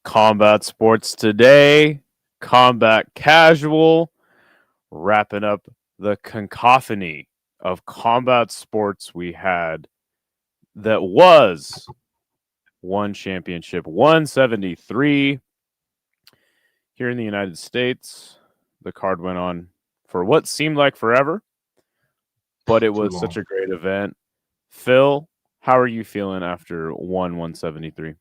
Combat Sports Today, Combat Casual, wrapping up the cacophony of combat sports we had that was one championship 173 here in the United States. The card went on for what seemed like forever, but it was such a great event. Phil, how are you feeling after 173?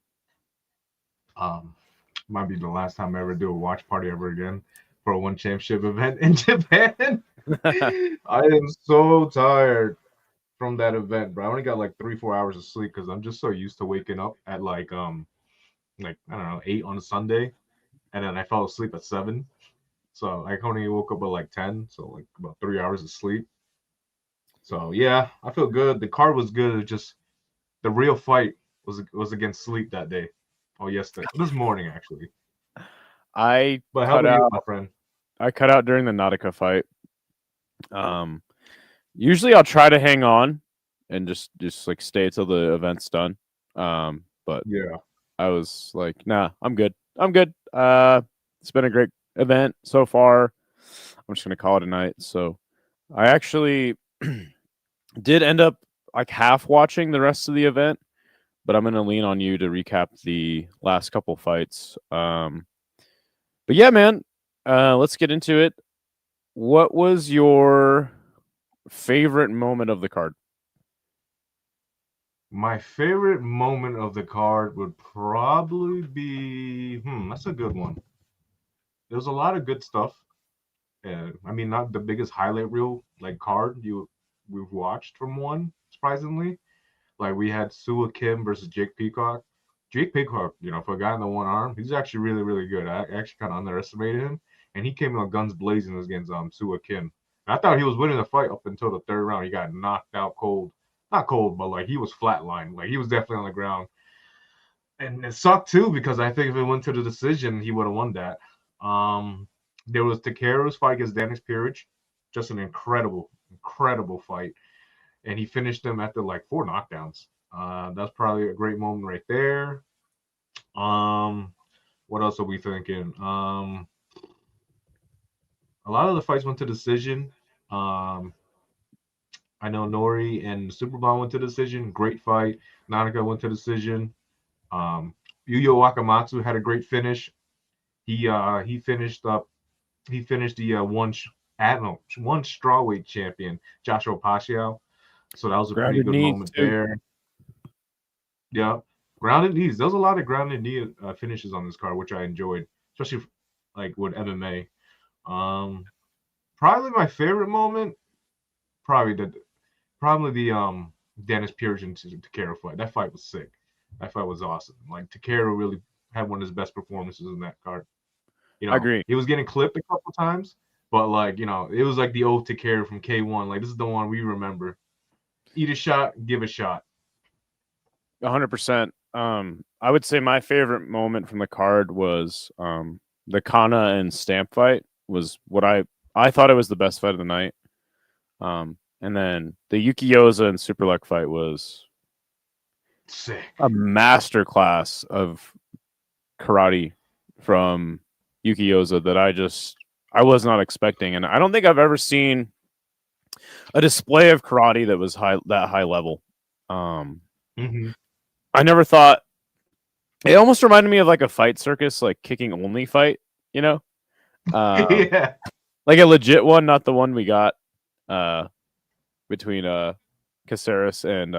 Might be the last time I ever do a watch party ever again for a one championship event in Japan. I am so tired from that event, bro. I only got like 3-4 hours of sleep because I'm just so used to waking up at like I don't know 8 on a Sunday, and then I fell asleep at 7. So I only woke up at like 10, so like about 3 hours of sleep. So yeah, I feel good. The card was good. It just the real fight was against sleep that day. Oh, yesterday, this morning actually. But how about you, my friend? I cut out during the Nautica fight. Usually I'll try to hang on and just like stay till the event's done. But yeah, I was like, nah, I'm good. It's been a great event so far. I'm just gonna call it a night. So I actually did end up like half watching the rest of the event, but I'm gonna lean on you to recap the last couple fights. But yeah, man, let's get into it. What was your favorite moment of the card? My favorite moment of the card would probably be that's a good one. There's a lot of good stuff. I mean, not the biggest highlight reel like card we've watched from one, surprisingly. Like we had Sua Kim versus Jake Peacock. Jake Peacock, for a guy in the one arm, he's actually really, really good. I actually kind of underestimated him, and he came in guns blazing against Sua Kim. And I thought he was winning the fight up until the third round. He got knocked out cold. Not cold, but like he was flatlined. Like he was definitely on the ground. And it sucked too because I think if it went to the decision, he would have won that. There was Takeru's fight against Denis Puric, just an incredible, incredible fight, and he finished him after like 4 knockdowns. That's probably a great moment right there. What else are we thinking? A lot of the fights went to decision. I know Noiri and Superbon went to decision. Great fight. Nautica went to decision. Yuya Wakamatsu had a great finish. He finished the one strawweight champion, Joshua Pacquiao. So that was a pretty good moment there. Yeah, grounded knees. There's a lot of grounded knee finishes on this card, which I enjoyed, especially like with MMA. Probably my favorite moment, probably the Denis Puric and Takeru fight. That fight was sick. That fight was awesome. Like Takeru really had one of his best performances in that card. I agree. He was getting clipped a couple times, but like it was like the old Takeru from K1. Like this is the one we remember. Eat a shot, give a shot. 100%. I would say my favorite moment from the card was the Kana and Stamp fight. Was what I thought it was the best fight of the night. And then the Yoza and Superlek fight was sick. A masterclass of karate from Yoza that I was not expecting, and I don't think I've ever seen a display of karate that was that high level. I never thought it almost reminded me of like a fight circus, like kicking only fight, yeah, like a legit one, not the one we got between Caceres and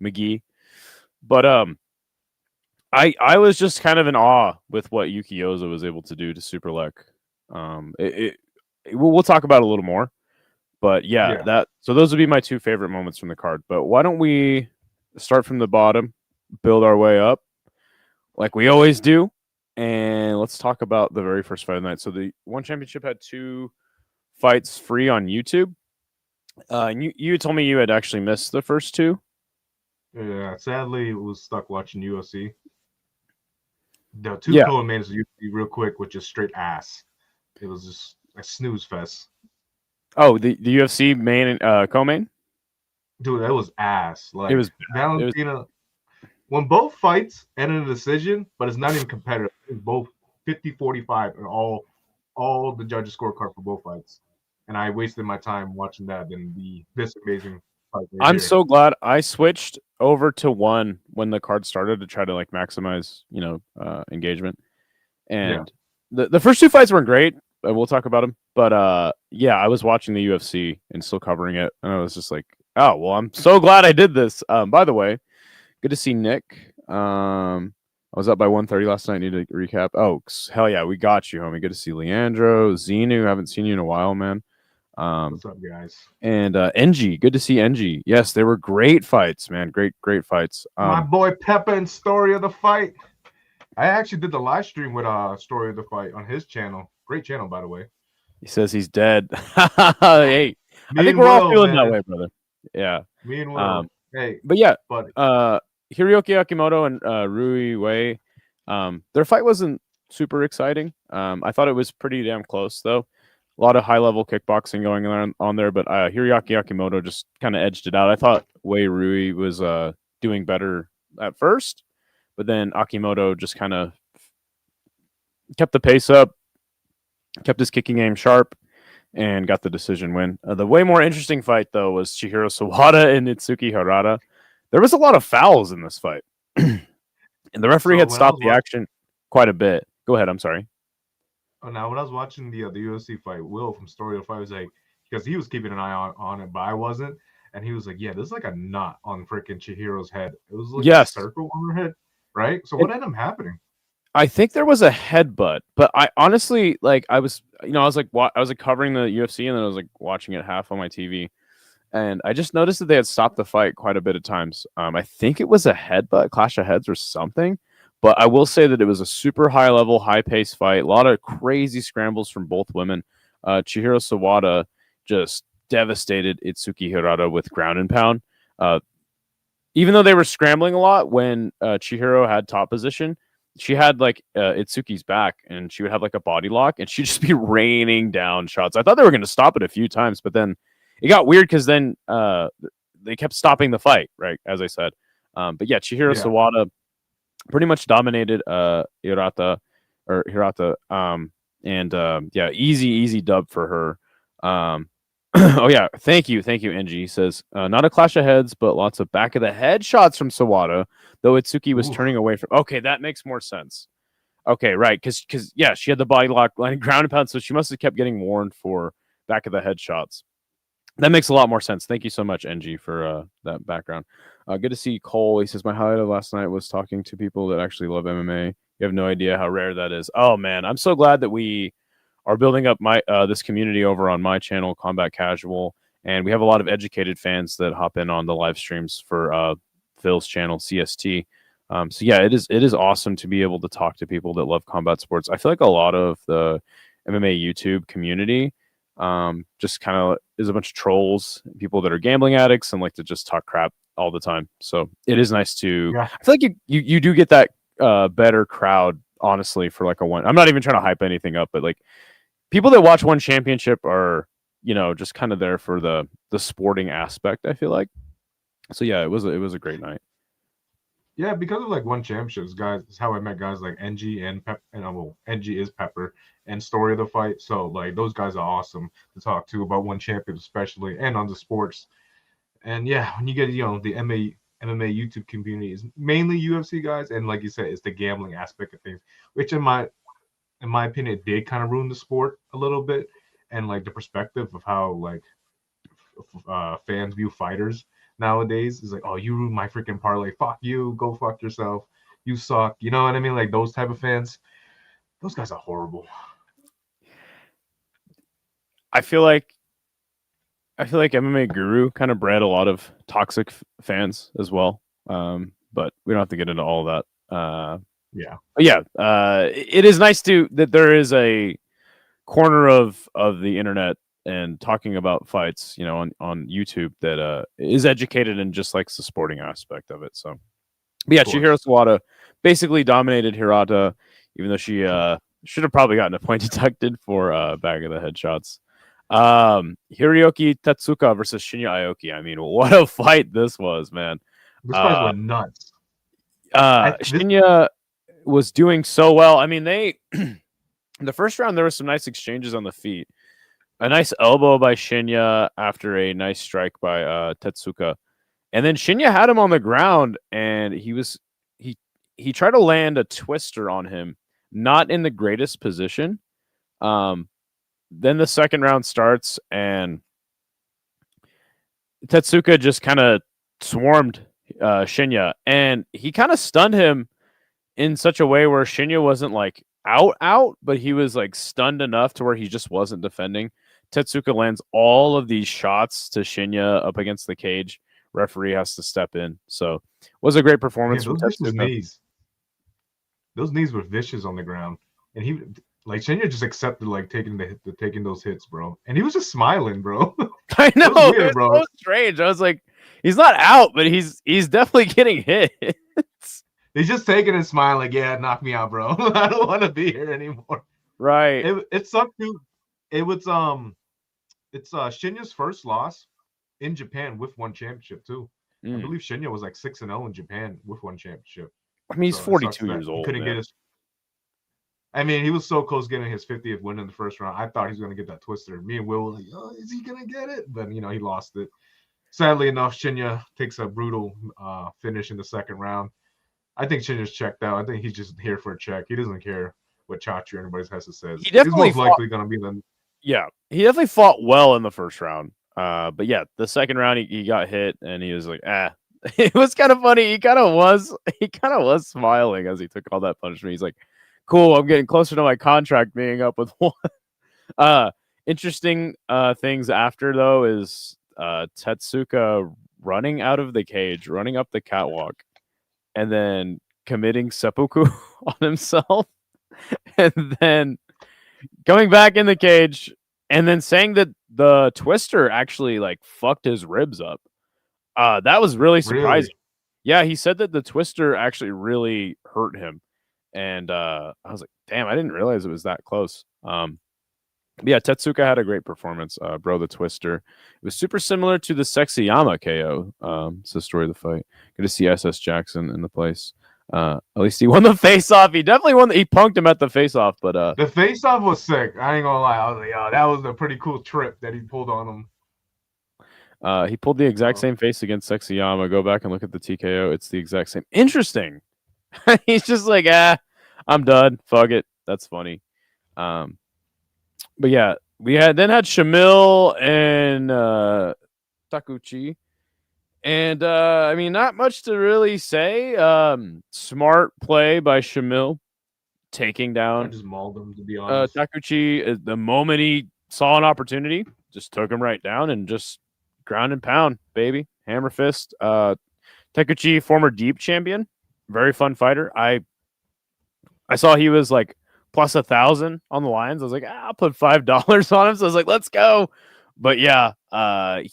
McGee. But I was just kind of in awe with what Yoza was able to do to Superlek. We'll talk about it a little more, but yeah. So those would be my 2 favorite moments from the card. But why don't we start from the bottom, build our way up, like we always do, and let's talk about the very first fight of the night. So the One Championship had 2 fights free on YouTube. And you told me you had actually missed the first 2. Yeah, sadly, was stuck watching UFC. The 2 co-mains of UFC real quick, which is straight ass. It was just a snooze fest. Oh, the UFC main co-main? Dude, that was ass. Like it was Valentina. When both fights ended in a decision, but it's not even competitive. both 50-45 and all the judges scorecard for both fights. And I wasted my time watching that than this amazing fight right I'm here. so glad I switched over to one when the card started to try to like maximize, engagement. And the first two fights weren't great. We'll talk about them. But yeah, I was watching the UFC and still covering it, and I was just like, oh well, I'm so glad I did this. By the way, good to see Nick. I was up by 1:30 last night. Need to recap. Oh hell yeah, we got you, homie. Good to see Leandro, Zenu. Haven't seen you in a while, man. What's up, guys? And NG, good to see NG. Yes, they were great fights, man. Great fights. My boy Peppa and Story of the Fight. I actually did the live stream with Story of the Fight on his channel. Great channel, by the way. He says he's dead. Hey, I think we're all feeling that way, brother. Yeah. Me and Will. Hey, but yeah, buddy. Hiroki Akimoto and Rui Wei, their fight wasn't super exciting. I thought it was pretty damn close, though. A lot of high-level kickboxing going on there, but Hiroki Akimoto just kind of edged it out. I thought Wei Rui was doing better at first, but then Akimoto just kind of kept the pace up, kept his kicking game sharp, and got the decision win. The way more interesting fight, though, was Chihiro Sawada and Itsuki Harada. There was a lot of fouls in this fight, and the referee had stopped the action quite a bit. Go ahead. I'm sorry. Oh, now when I was watching the UFC fight, Will from Story of the Fight was like, because he was keeping an eye on it, but I wasn't, and he was like, "Yeah, there's like a knot on freaking Chihiro's head. It was like a circle on her head, right? So what ended up happening?" I think there was a headbutt, but I honestly I was covering the UFC and then I was like watching it half on my TV, and I just noticed that they had stopped the fight quite a bit of times. I think it was a headbutt, clash of heads or something. But I will say that it was a super high level, high paced fight. A lot of crazy scrambles from both women. Chihiro Sawada just devastated Itsuki Hirata with ground and pound. Even though they were scrambling a lot when Chihiro had top position, she had like Itsuki's back and she would have like a body lock and she'd just be raining down shots. I thought they were going to stop it a few times, but then it got weird because then they kept stopping the fight, right? As I said. But yeah, Chihiro Sawada pretty much dominated Hirata. Yeah, easy dub for her. Oh yeah, thank you, NG. He says not a clash of heads, but lots of back of the head shots from Sawada, though Itsuki was turning away from. Okay, that makes more sense. Okay, right, because yeah, she had the body lock, landing ground and pound, so she must have kept getting warned for back of the head shots. That makes a lot more sense. Thank you so much, NG, for that background. Good to see Cole. He says, my highlight of last night was talking to people that actually love MMA. You have no idea how rare that is. Oh, man. I'm so glad that we are building up this community over on my channel, Combat Casual. And we have a lot of educated fans that hop in on the live streams for Phil's channel, CST. So, yeah, it is awesome to be able to talk to people that love combat sports. I feel like a lot of the MMA YouTube community just kind of is a bunch of trolls, people that are gambling addicts and like to just talk crap all the time. So it is nice to I feel like you do get that better crowd, honestly, for like a one. I'm not even trying to hype anything up, but like people that watch one championship are, just kind of there for the sporting aspect, I feel like. So yeah, it was a great night. Yeah, because of like one championships, guys, is how I met guys like NG and Pep, and NG is Pepper and Story of the Fight. So like those guys are awesome to talk to about one champion, especially, and on the sports. And yeah, when you get the MMA YouTube community is mainly UFC guys, and like you said, it's the gambling aspect of things, which in my opinion, it did kind of ruin the sport a little bit, and like the perspective of how like fans view fighters nowadays is like, oh, you ruined my freaking parlay. Fuck you. Go fuck yourself. You suck. You know what I mean? Like those type of fans. Those guys are horrible. I feel like MMA Guru kind of bred a lot of toxic fans as well. But we don't have to get into all of that. It is nice that there is a corner of the internet and talking about fights, on YouTube that is educated and just likes the sporting aspect of it. So, but yeah, Chihiro Sawada basically dominated Hirata, even though she should have probably gotten a point deducted for back of the headshots. Hiroki Tatsuka versus Shinya Aoki. I mean, what a fight this was, man. This fight went nuts. Shinya was doing so well. I mean, they in the first round there were some nice exchanges on the feet. A nice elbow by Shinya after a nice strike by Tetsuka. And then Shinya had him on the ground, and he tried to land a twister on him, not in the greatest position. Then the second round starts, and Tetsuka just kind of swarmed Shinya, and he kind of stunned him in such a way where Shinya wasn't like out, but he was like stunned enough to where he just wasn't defending. Tetsuka lands all of these shots to Shinya up against the cage. Referee has to step in. So it was a great performance from Tetsuka. Those knees were vicious on the ground, and he like Shinya just accepted like taking those hits, bro. And he was just smiling, bro. I know, it was bro. So strange. I was like, he's not out, but he's definitely getting hit. He's just taking and smiling, like, yeah, knock me out, bro. I don't want to be here anymore. Right. It sucked too. It was it's Shinya's first loss in Japan with one championship too. I believe Shinya was like 6-0 in Japan with one championship. I mean, he's 42 years old. Couldn't get his. I mean, he was so close getting his 50th win in the first round. I thought he was going to get that twister. Me and Will were like, oh, is he going to get it? But, he lost it. Sadly enough, Shinya takes a brutal finish in the second round. I think Shinya's checked out. I think he's just here for a check. He doesn't care what Chachi or anybody else says. He's most likely going to be the. Yeah, he definitely fought well in the first round. But yeah, the second round he got hit, and he was like, It was kind of funny. He kind of was smiling as he took all that punishment. He's like, cool, I'm getting closer to my contract being up with one. Interesting things after, though, is Tetsuka running out of the cage, running up the catwalk, and then committing seppuku on himself, and then coming back in the cage, and then saying that the twister actually like fucked his ribs up. That was really surprising. Really? Yeah, he said that the twister actually really hurt him. And I was like, damn, I didn't realize it was that close. Yeah, Tetsuka had a great performance, bro. The twister. It was super similar to the Sexyama KO. It's the story of the fight. Good to see SS Jackson in the place. At least he won the face-off. He definitely won. He punked him at the face-off, but the face-off was sick. I ain't gonna lie. I was like, oh, that was a pretty cool trip that he pulled on him. He pulled the exact same face against Sexyama. Go back and look at the TKO. It's the exact same. Interesting. He's just like, I'm done. Fuck it. That's funny. But yeah, we had Shamil and Takuchi. And I mean, not much to really say. Smart play by Shamil, taking down. I just mauled him, to be honest. Takuchi, the moment he saw an opportunity, just took him right down and just ground and pound, baby. Hammer fist. Takuchi, former deep champion, very fun fighter. I saw he was like plus 1,000 on the lines. I was like, I'll put $5 on him. So I was like, let's go. But yeah,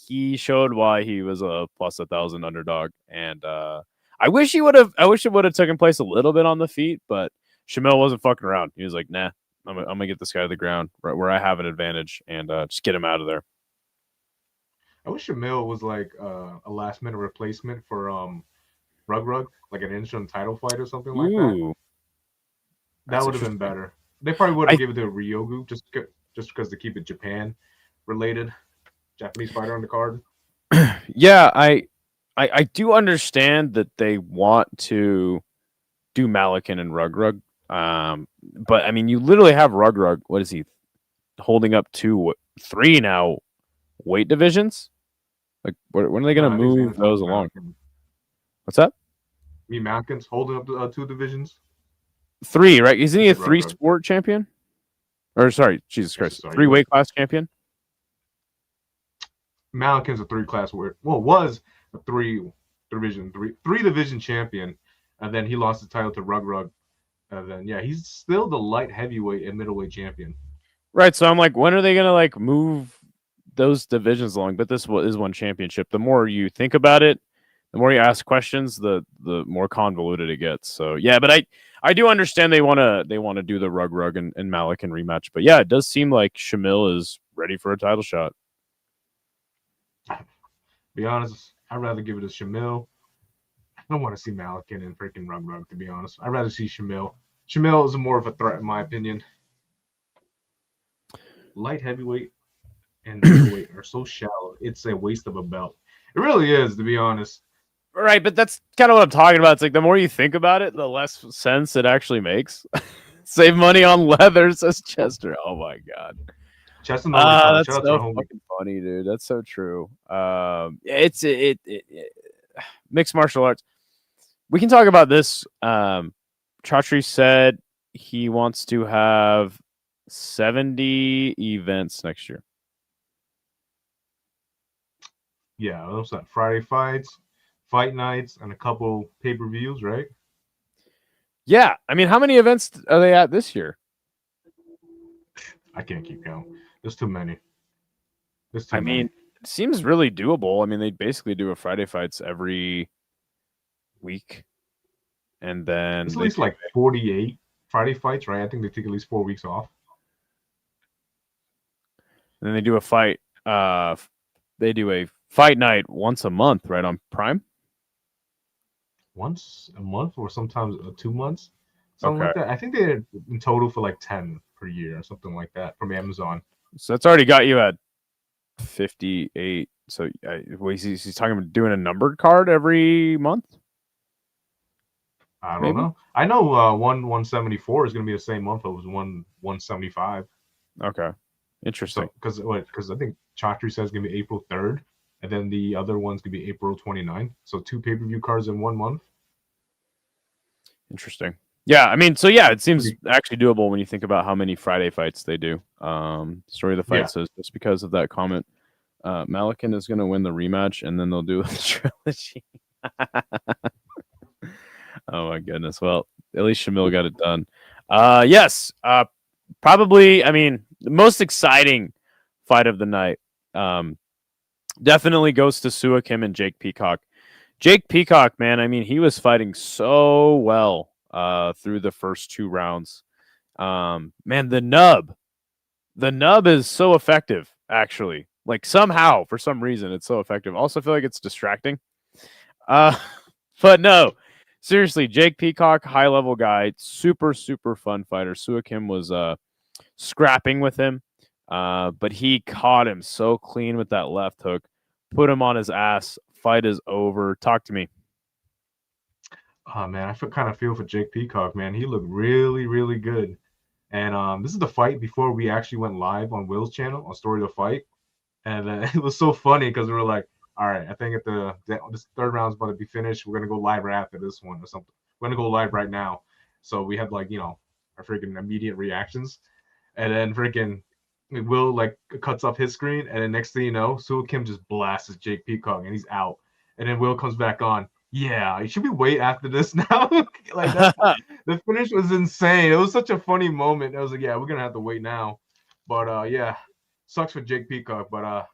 he showed why he was a plus 1,000 underdog. And I wish it would have taken place a little bit on the feet, but Shamil wasn't fucking around. He was like, nah, I'm gonna get this guy to the ground right where I have an advantage and just get him out of there. I wish Shamil was like a last minute replacement for Rug, like an interim title fight or something like that. That would have been better. They probably would have given it to Ryogu just because to keep it Japan related, Japanese fighter on the card. Yeah, I do understand that they want to do Malikan and Rug. But I mean, you literally have Rug. What is he holding up 3 now? Weight divisions? Like, when are they going to move those along? What's that? Malikan's holding up 2 divisions. 3, right? Isn't he a 3-sport champion? Or sorry, Jesus Christ, 3 weight class champion. Malikan's a 3-class word. Well, was a 3 division champion, and then he lost the title to Rug. And then he's still the light heavyweight and middleweight champion. Right. So I'm like, when are they gonna like move those divisions along? But this is one championship. The more you think about it, the more you ask questions, the more convoluted it gets. So yeah, but I do understand they want to do the Rug and Malikan rematch. But yeah, it does seem like Shamil is ready for a title shot. Be honest, I'd rather give it to Shamil. I don't want to see Malikan and freaking Rug, to be honest. I'd rather see Shamil. Shamil is more of a threat, in my opinion. Light heavyweight and middleweight are so shallow. It's a waste of a belt. It really is, to be honest. Right, but that's kind of what I'm talking about. It's like the more you think about it, the less sense it actually makes. Save money on leather, says Chester. Oh my god. Chest and overtime. That's Shout out to the so homie. fucking funny, dude. That's so true. It mixed martial arts. We can talk about this. Chaudhry said he wants to have 70 events next year. Yeah, those are Friday fights, fight nights, and a couple pay-per-views, right? Yeah, I mean, how many events are they at this year? I can't keep count. There's too many. I mean, it seems really doable. I mean, they basically do a Friday fights every week, and then it's at least like 48 Friday fights, right? I think they take at least 4 weeks off. And then they do a fight. They do a fight night once a month, right, on Prime. Once a month, or sometimes 2 months, something Okay. like that. I think they're in total for like 10 per year or something like that from Amazon. So that's already got you at 58. So he's talking about doing a numbered card every month. I don't know. I know 174 is going to be the same month. It was 175. Okay, interesting. So because I think Chaudhry says it's going to be April 3rd, and then the other one's going to be April 29th. So 2 pay-per-view cards in 1 month. Interesting. Yeah, I mean, so yeah, it seems actually doable when you think about how many Friday fights they do. Story of the fight says just because of that comment, Malikan is going to win the rematch, and then they'll do a trilogy. Oh my goodness. Well, at least Shamil got it done. Yes. Probably. I mean, the most exciting fight of the night. Definitely goes to Sua Kim and Jake Peacock. Jake Peacock, man. I mean, he was fighting so well through the first 2 rounds. Man, the nub is so effective. Actually, like somehow for some reason it's so effective. Also, I feel like it's distracting. But no. Seriously, Jake Peacock, high level guy, super, super fun fighter. Sua Kim was scrapping with him, but he caught him so clean with that left hook, put him on his ass. Fight is over. Talk to me. Oh man, I kind of feel for Jake Peacock, man. He looked really, really good. And this is the fight before we actually went live on Will's channel on Story of the Fight. And it was so funny because we were like, all right, I think this third round is about to be finished. We're gonna go live right after this one or something. We're gonna go live right now. So we had like our freaking immediate reactions, and then freaking Will like cuts off his screen, and then next thing you know, Sua Kim just blasts Jake Peacock, and he's out. And then Will comes back on. Yeah, should we wait after this now? Like that, the finish was insane. It was such a funny moment. I was like, yeah, we're gonna have to wait now. But yeah, sucks for Jake Peacock, but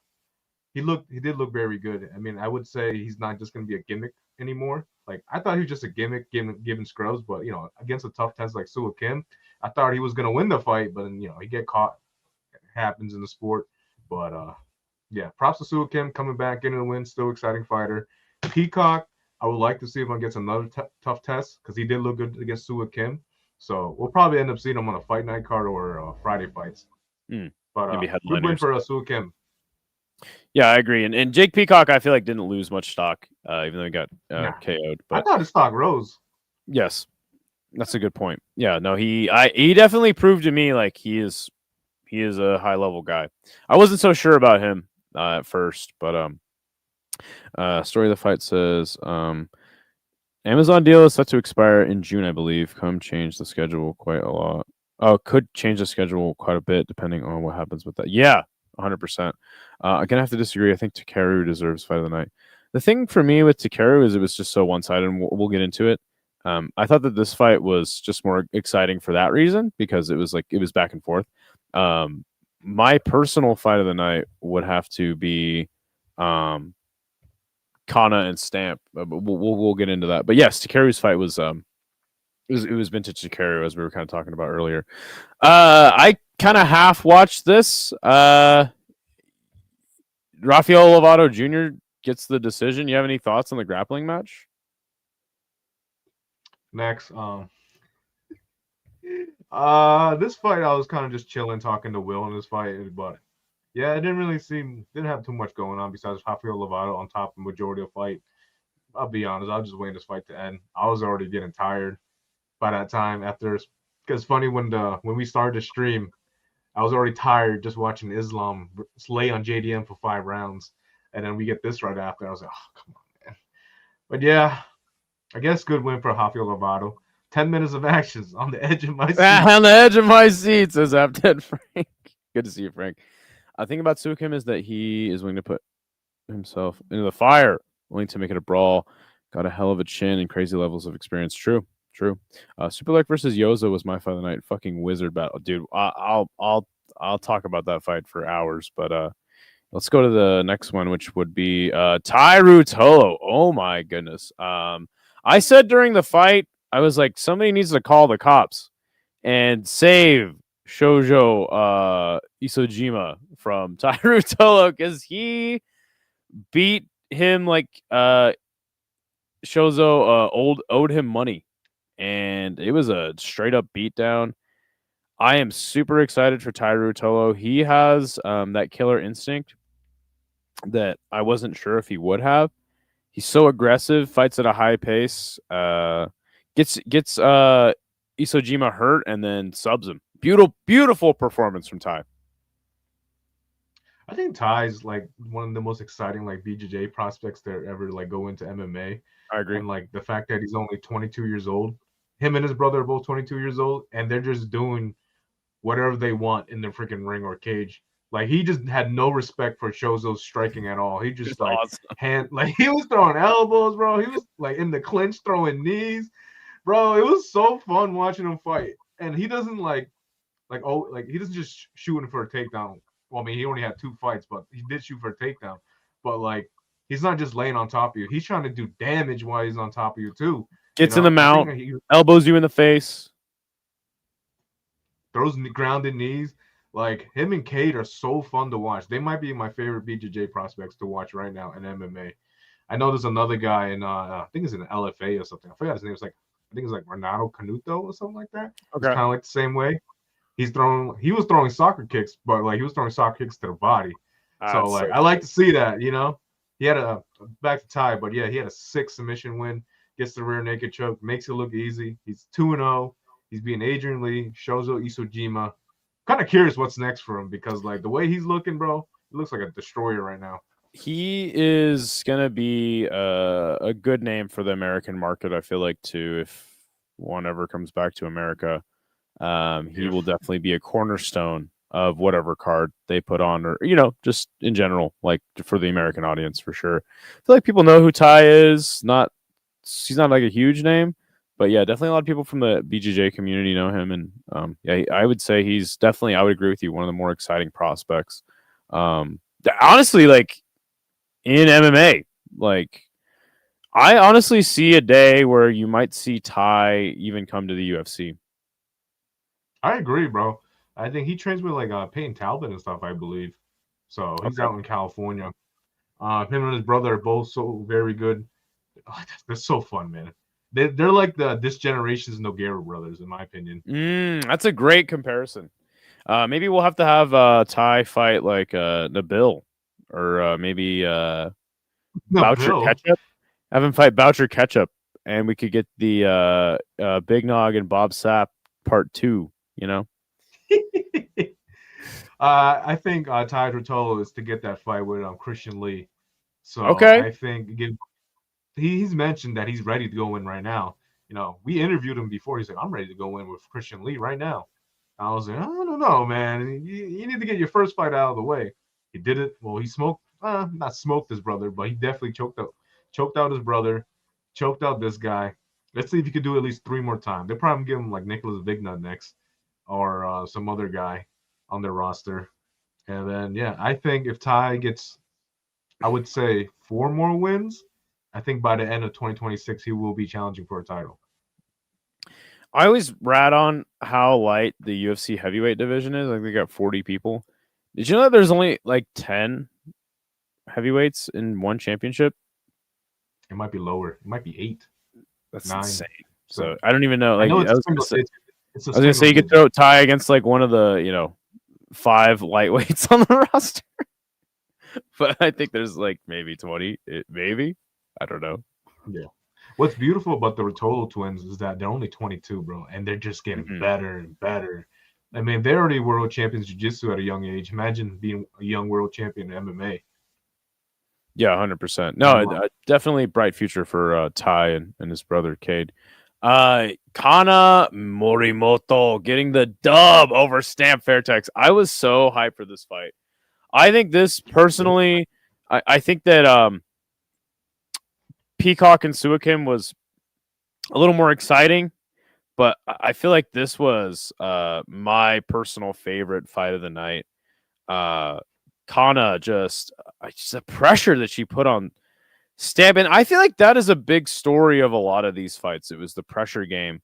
he did look very good. I mean, I would say he's not just going to be a gimmick anymore. Like I thought he was just a gimmick giving scrubs, but against a tough test like Sua Kim, I thought he was going to win the fight, but then he get caught. It happens in the sport. But yeah, props to Sua Kim coming back, getting a win. Still exciting fighter. Peacock, I would like to see if he gets another tough test because he did look good against Sua Kim. So we'll probably end up seeing him on a fight night card or Friday fights. But good win for Sua Kim. Yeah, I agree. And Jake Peacock, I feel like didn't lose much stock, even though he got KO'd. But I thought his stock rose. Yes, that's a good point. Yeah, no, he definitely proved to me like he is a high level guy. I wasn't so sure about him at first, but Story of the Fight says Amazon deal is set to expire in June, I believe. Come change the schedule quite a lot. Oh, could change the schedule quite a bit depending on what happens with that. Yeah, 100%. I'm gonna have to disagree. I think Takeru deserves fight of the night. The thing for me with Takeru is it was just so one-sided, and we'll get into it. I thought that this fight was just more exciting for that reason because it was back and forth. My personal fight of the night would have to be Kana and Stamp. But we'll get into that. But yes, Takeru's fight was it was vintage Takeru, as we were kind of talking about earlier. I kind of half watched this. Rafael Lovato Jr. gets the decision. You have any thoughts on the grappling match? Next, This fight I was kind of just chilling, talking to Will in this fight, but yeah, it didn't have too much going on besides Rafael Lovato on top of the majority of the fight. I'll be honest, I was just waiting this fight to end. I was already getting tired by that time after, because funny when we started the stream, I was already tired just watching Islam lay on JDM for 5 rounds, and then we get this right after. I was like, oh come on, man. But yeah, I guess good win for Rafael Lovato. 10 minutes of actions on the edge of my seat. On the edge of my seat, says Apted Frank. Good to see you, Frank. I think about Sukim is that he is willing to put himself into the fire, willing to make it a brawl. Got a hell of a chin and crazy levels of experience. True. Superlek versus Yoza was my fight of the night. Fucking wizard battle, dude. I'll talk about that fight for hours, but let's go to the next one, which would be Tye Ruotolo. Oh my goodness. I said during the fight, I was like, somebody needs to call the cops and save Shoujo Isojima from Tye Ruotolo because he beat him like Shozo owed him money, and it was a straight up beatdown. I am super excited for Tye Ruotolo. He has that killer instinct that I wasn't sure if he would have. He's so aggressive, fights at a high pace, gets Isojima hurt, and then subs him. Beautiful performance from Tye. I think Tye's like one of the most exciting like BJJ prospects that ever like go into MMA. I agree. And like the fact that he's only 22 years old, him and his brother are both 22 years old, and they're just doing whatever they want in the freaking ring or cage. Like he just had no respect for Shozo's striking at all. He just like awesome. like he was throwing elbows, bro. He was like in the clinch throwing knees, bro. It was so fun watching him fight. And he doesn't he doesn't just shooting for a takedown. Well, I mean, he only had 2 fights, but he did shoot for a takedown. But like, he's not just laying on top of you. He's trying to do damage while he's on top of you too. Gets in the mount, elbows you in the face, throws grounded knees. Like him and Cade are so fun to watch. They might be my favorite BJJ prospects to watch right now in MMA. I know there's another guy in I think it's in LFA or something. I forgot his name. It's like I think it's like Renato Canuto or something like that. Okay. It's kind of like the same way. He was throwing soccer kicks, but like he was throwing soccer kicks to the body. So like I like to see that, you know. He had a back to Tye, but yeah, he had a 6 submission win, gets the rear naked choke, makes it look easy. He's 2-0. He's beating Adrian Lee, Shozo Isojima. Kind of curious what's next for him because like the way he's looking, bro, he looks like a destroyer right now. He is gonna be a good name for the American market. I feel like too, if one ever comes back to America. He will definitely be a cornerstone of whatever card they put on, or just in general, like for the American audience for sure. I feel like people know who Tye is. He's not like a huge name, but yeah, definitely a lot of people from the BJJ community know him, and yeah, I would say he's definitely. I would agree with you, one of the more exciting prospects. Honestly, like in MMA, like I honestly see a day where you might see Tye even come to the UFC. I agree, bro. I think he trains with like Peyton Talbot and stuff, I believe. So he's out in California. Him and his brother are both so very good. Oh, they're so fun, man. They're like this generation's Nogueira brothers, in my opinion. That's a great comparison. Maybe we'll have to have Tye fight like Nabil, or maybe Boucher Ketchup. Have him fight Boucher Ketchup, and we could get the Big Nog and Bob Sapp part 2. I think Tye Ruotolo is to get that fight with Christian Lee. So okay. I think he's mentioned that he's ready to go in right now. We interviewed him before. He's like, I'm ready to go in with Christian Lee right now. I was like, I don't know, man. You need to get your first fight out of the way. He did it. Well, he not smoked his brother, but he definitely choked out his brother, choked out this guy. Let's see if he could do it at least 3 more times. They'll probably give him like Nicholas Vigna next, or some other guy on their roster. And then, yeah, I think if Tye gets, I would say 4 more wins, I think by the end of 2026, he will be challenging for a title. I always rat on how light the UFC heavyweight division is. Like they got 40 people. Did you know that there's only like 10 heavyweights in one championship? It might be lower. It might be 8. That's 9. insane. So I don't even know. Like, It's a I was gonna say single you could digit. throw Tye against like one of the 5 lightweights on the roster, but I think there's like maybe 20, maybe I don't know. Yeah. What's beautiful about the Ruotolo twins is that they're only 22, bro, and they're just getting Mhm. better and better. I mean, they're already world champions jiu-jitsu at a young age. Imagine being a young world champion in MMA. Yeah, 100%. You No, know, definitely bright future for Tye and his brother Cade. Kana Morimoto getting the dub over Stamp Fairtex. I was so hyped for this fight. I think this personally, I think that Peacock and Suakim was a little more exciting, but I feel like this was my personal favorite fight of the night. Kana just the pressure that she put on Stamp, and I feel like that is a big story of a lot of these fights. It was the pressure game.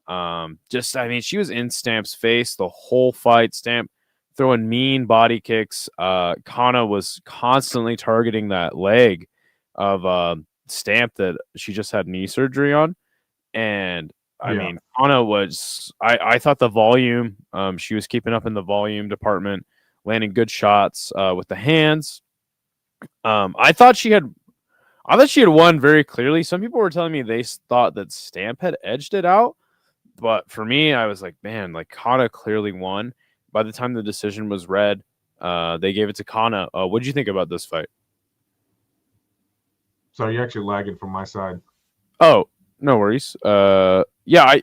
I mean, she was in Stamp's face the whole fight. Stamp throwing mean body kicks. Kana was constantly targeting that leg of Stamp that she just had knee surgery on. And I yeah, mean, Kana was, I thought the volume, she was keeping up in the volume department, landing good shots with the hands. I thought she had won very clearly. Some people were telling me they thought that Stamp had edged it out, but for me, I was like, man, like Kana clearly won. By the time the decision was read, they gave it to Kana. What did you think about this fight? so you're actually lagging from my side. Oh, no worries. Yeah,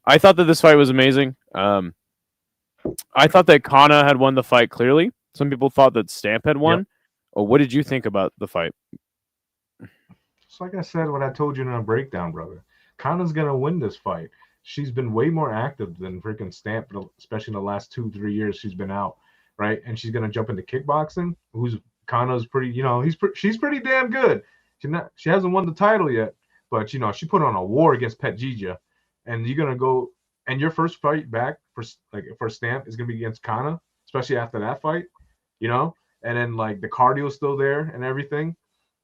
I thought that this fight was amazing. I thought that Kana had won the fight clearly. Some people thought that Stamp had Yep. won. What did you think about the fight? Just like I said, what I told you in a breakdown, brother. Kana's gonna win this fight. She's been way more active than freaking Stamp, especially in the last 2-3 years she's been out, right? And she's gonna jump into kickboxing. Who's Kana's pretty, she's pretty damn good. She hasn't won the title yet, but she put on a war against Pet Gija, and you're gonna go and your first fight back for Stamp is gonna be against Kana, especially after that fight, you know. And then like the cardio's still there and everything,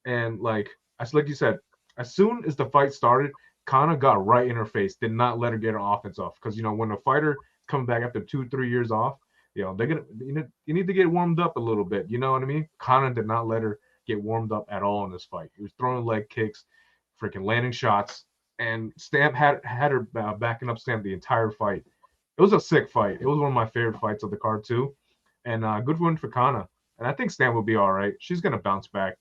and like you said, as soon as the fight started, Kana got right in her face, did not let her get her offense off. Because when a fighter comes back after 2-3 years off, they're gonna you need to get warmed up a little bit. You know what I mean? Kana did not let her get warmed up at all in this fight. He was throwing leg kicks, freaking landing shots, and Stamp had her backing up Stamp the entire fight. It was a sick fight. It was one of my favorite fights of the card too, and good win for Kana. And I think Stamp will be all right. She's gonna bounce back.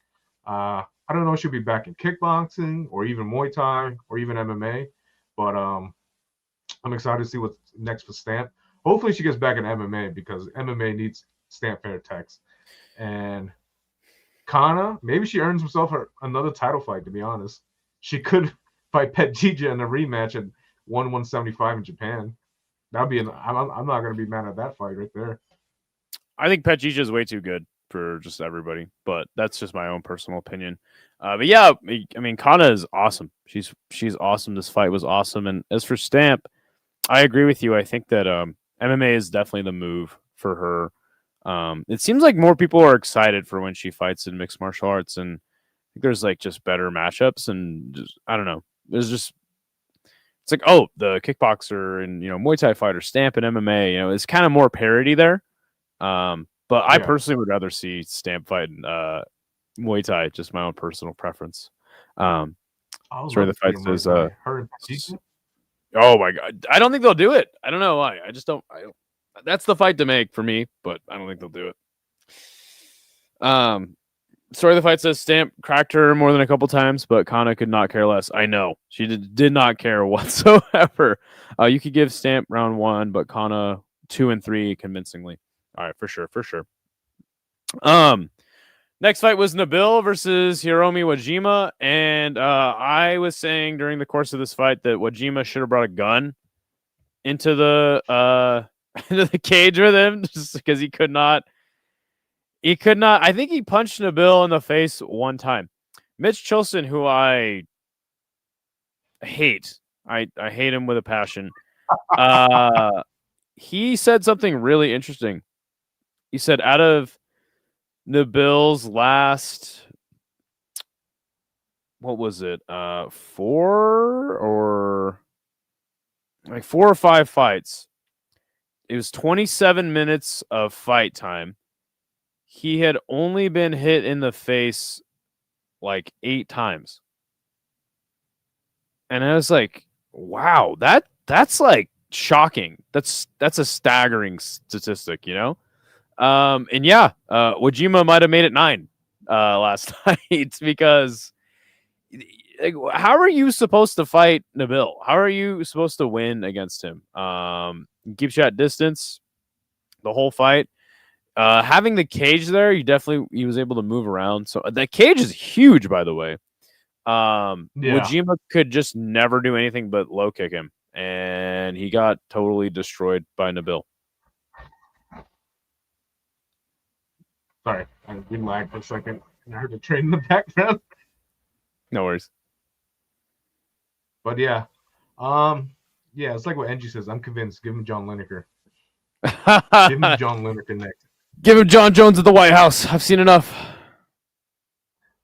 I don't know if she'll be back in kickboxing or even Muay Thai or even MMA, but I'm excited to see what's next for Stamp. Hopefully, she gets back in MMA because MMA needs Stamp Fairtex. And Kana, maybe she earns herself another title fight. To be honest, she could fight Pet Gija in a rematch at 175 in Japan. That'd be I'm not gonna be mad at that fight right there. I think Pet Gija is way too good for just everybody, but that's just my own personal opinion. But yeah, I mean, Kana is awesome. She's awesome. This fight was awesome. And as for Stamp, I agree with you. I think that MMA is definitely the move for her. It seems like more people are excited for when she fights in mixed martial arts, and I think there's like just better matchups, and just, I don't know. There's just it's like, oh, the kickboxer and Muay Thai fighter Stamp and MMA. It's kind of more parity there. But I Yeah, personally would rather see Stamp fight Muay Thai, just my own personal preference. Um, I would sorry, love the to see fight a Muay says, Thai. Her and Pet Gija. oh my god, I don't think they'll do it. I don't know why. I just don't. That's the fight to make for me, but I don't think they'll do it. Story of the fight says Stamp cracked her more than a couple times, but Kana could not care less. I know she did not care whatsoever. You could give Stamp round 1, but Kana 2 and 3 convincingly. All right, for sure, for sure. Next fight was Nabil versus Hiromi Wajima, and I was saying during the course of this fight that Wajima should have brought a gun into the into the cage with him just because he could not. He could not. I think he punched Nabil in the face one time. Mitch Chilson, who I hate, I hate him with a passion. He said something really interesting. He said out of Nabil's last, what was it? 4 or like 4 or 5 fights. It was 27 minutes of fight time. He had only been hit in the face like 8 times. And I was like, wow, that's like shocking. That's a staggering statistic, you know? And yeah, Wajima might have made it 9 last night because like, how are you supposed to fight Nabil? How are you supposed to win against him? He keeps you at distance the whole fight. Having the cage there, he was able to move around. So the cage is huge, by the way. Yeah. Wajima could just never do anything but low kick him, and he got totally destroyed by Nabil. Sorry, I did lag for a second, and I heard a train in the background. No worries. But yeah, yeah, it's like what Angie says. I'm convinced. Give him John Lineker. Give me John Lineker next. Give him John Jones at the White House. I've seen enough.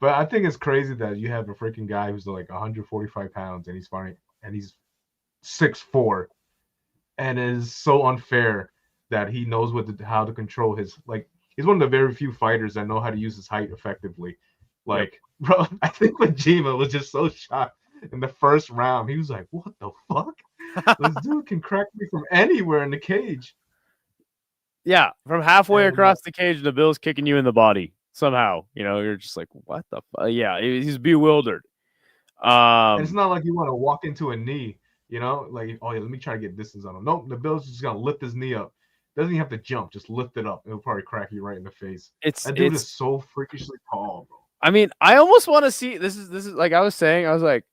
But I think it's crazy that you have a freaking guy who's like 145 pounds and he's fighting and he's 6'4", and it is so unfair that he knows how to control his like. He's one of the very few fighters that know how to use his height effectively. Like, bro, I think Kojima was just so shocked in the first round. He was like, "What the fuck? This dude can crack me from anywhere in the cage." Yeah, from halfway across the cage, the Bill's kicking you in the body somehow. You know, you're just like, what the fuck? Yeah, he's bewildered. And it's not like you want to walk into a knee, you know, like, oh yeah, let me try to get distance on him. Nope, the Bill's just gonna lift his knee up. Doesn't even have to jump, just lift it up. It'll probably crack you right in the face. That dude is so freakishly tall, bro. I mean, I almost want to see this is like I was saying, I was like,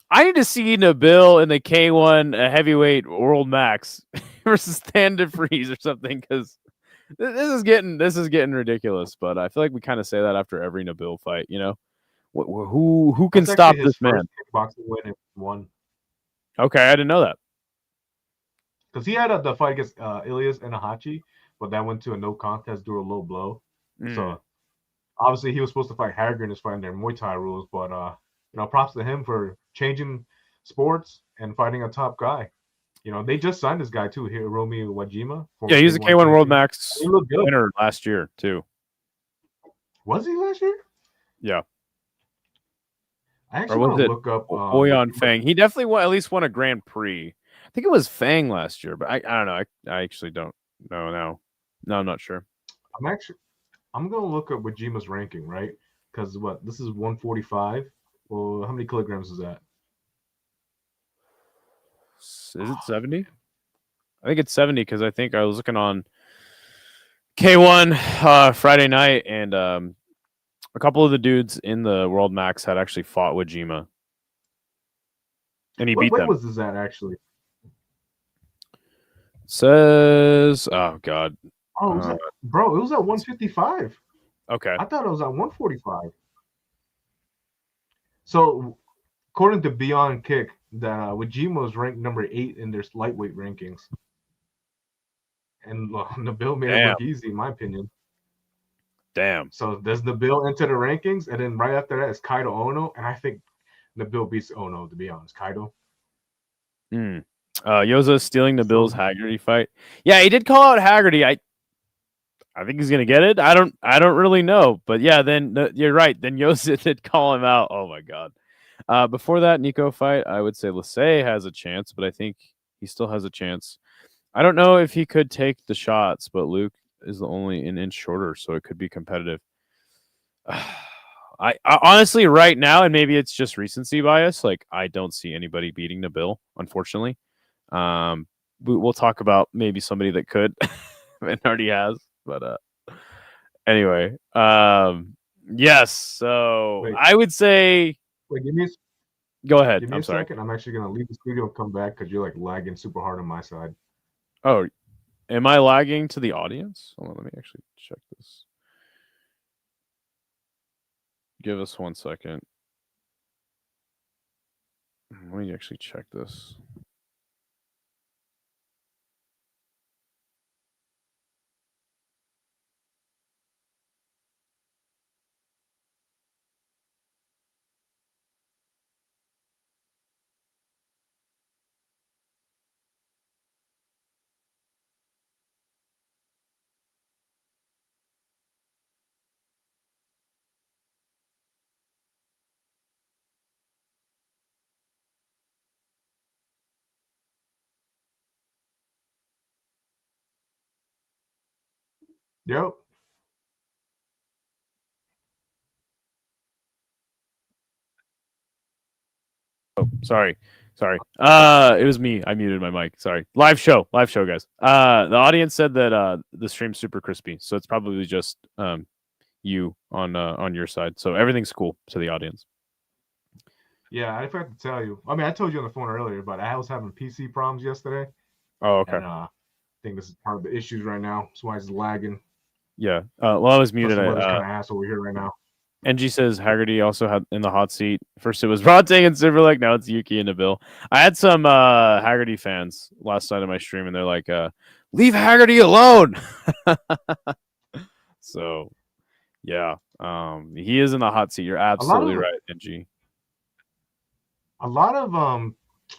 I need to see Nabil in the K1 heavyweight world max versus Stand and Freeze or something, because this is getting ridiculous. But I feel like we kind of say that after every Nabil fight, you know. Who can stop this man? Kickboxing win and won. Okay, I didn't know that. Because he had the fight against Ilias Anahachi, but that went to a no contest due to a low blow. So obviously he was supposed to fight Hagger in his fight in their Muay Thai rules, but you know, props to him for changing sports and fighting a top guy. You know, they just signed this guy too, Hiromi Wajima. Yeah, he was a K1 World Max winner last year too. Was he last year? Yeah. I actually want to look up Oyan Fang. He definitely at least won a Grand Prix. I think it was Fang last year, but I don't know. I actually don't know now. No, I'm not sure. I'm gonna look up Wajima's ranking, right? Because this is 145. Well, how many kilograms is that? Is it 70? I think it's 70 because I think I was looking on K1 Friday night, and a couple of the dudes in the World Max had actually fought Wajima, and he beat them. What was this at actually? Says, oh god, bro, it was at 155. Okay, I thought it was at 145. So, according to Beyond Kick, Wajima was ranked number 8 in their lightweight rankings, and Nabil made it look easy, in my opinion. Damn. So does Nabil enter the rankings, and then right after that is Kaido Ono, and I think Nabil beats Ono, to be honest. Kaido. Yoza stealing Nabil's Haggerty fight. Yeah, he did call out Haggerty. I think he's gonna get it. I don't really know, but yeah, then you're right. Then Yoza did call him out. Oh my god. Before that Nico fight, I would say Lasey has a chance, but I think he still has a chance. I don't know if he could take the shots, but Luke is only an inch shorter, so it could be competitive. I honestly, right now, and maybe it's just recency bias, like I don't see anybody beating Nabil, unfortunately. We'll talk about maybe somebody that could and already has, but anyway, yes. So I would say. Wait, go ahead. Give me a second. I'm actually gonna leave the studio and come back because you're like lagging super hard on my side. Oh, am I lagging to the audience? Hold on, let me actually check this. Give us 1 second. Let me actually check this. Yep. Oh, sorry. It was me. I muted my mic. Sorry. Live show, guys. The audience said that the stream's super crispy, so it's probably just you on your side. So everything's cool to the audience. Yeah, I forgot to tell you. I mean, I told you on the phone earlier, but I was having PC problems yesterday. Oh, okay. And I think this is part of the issues right now. That's why it's lagging. Yeah. Well, I was Plus, muted. the weather's kind of ass over here right now. NG says Haggerty also had in the hot seat. First it was Rodtang and Superlek, now it's Yuki and Nabil. I had some Haggerty fans last night on my stream, and they're like, leave Haggerty alone. So yeah. He is in the hot seat. You're absolutely right, NG. A lot of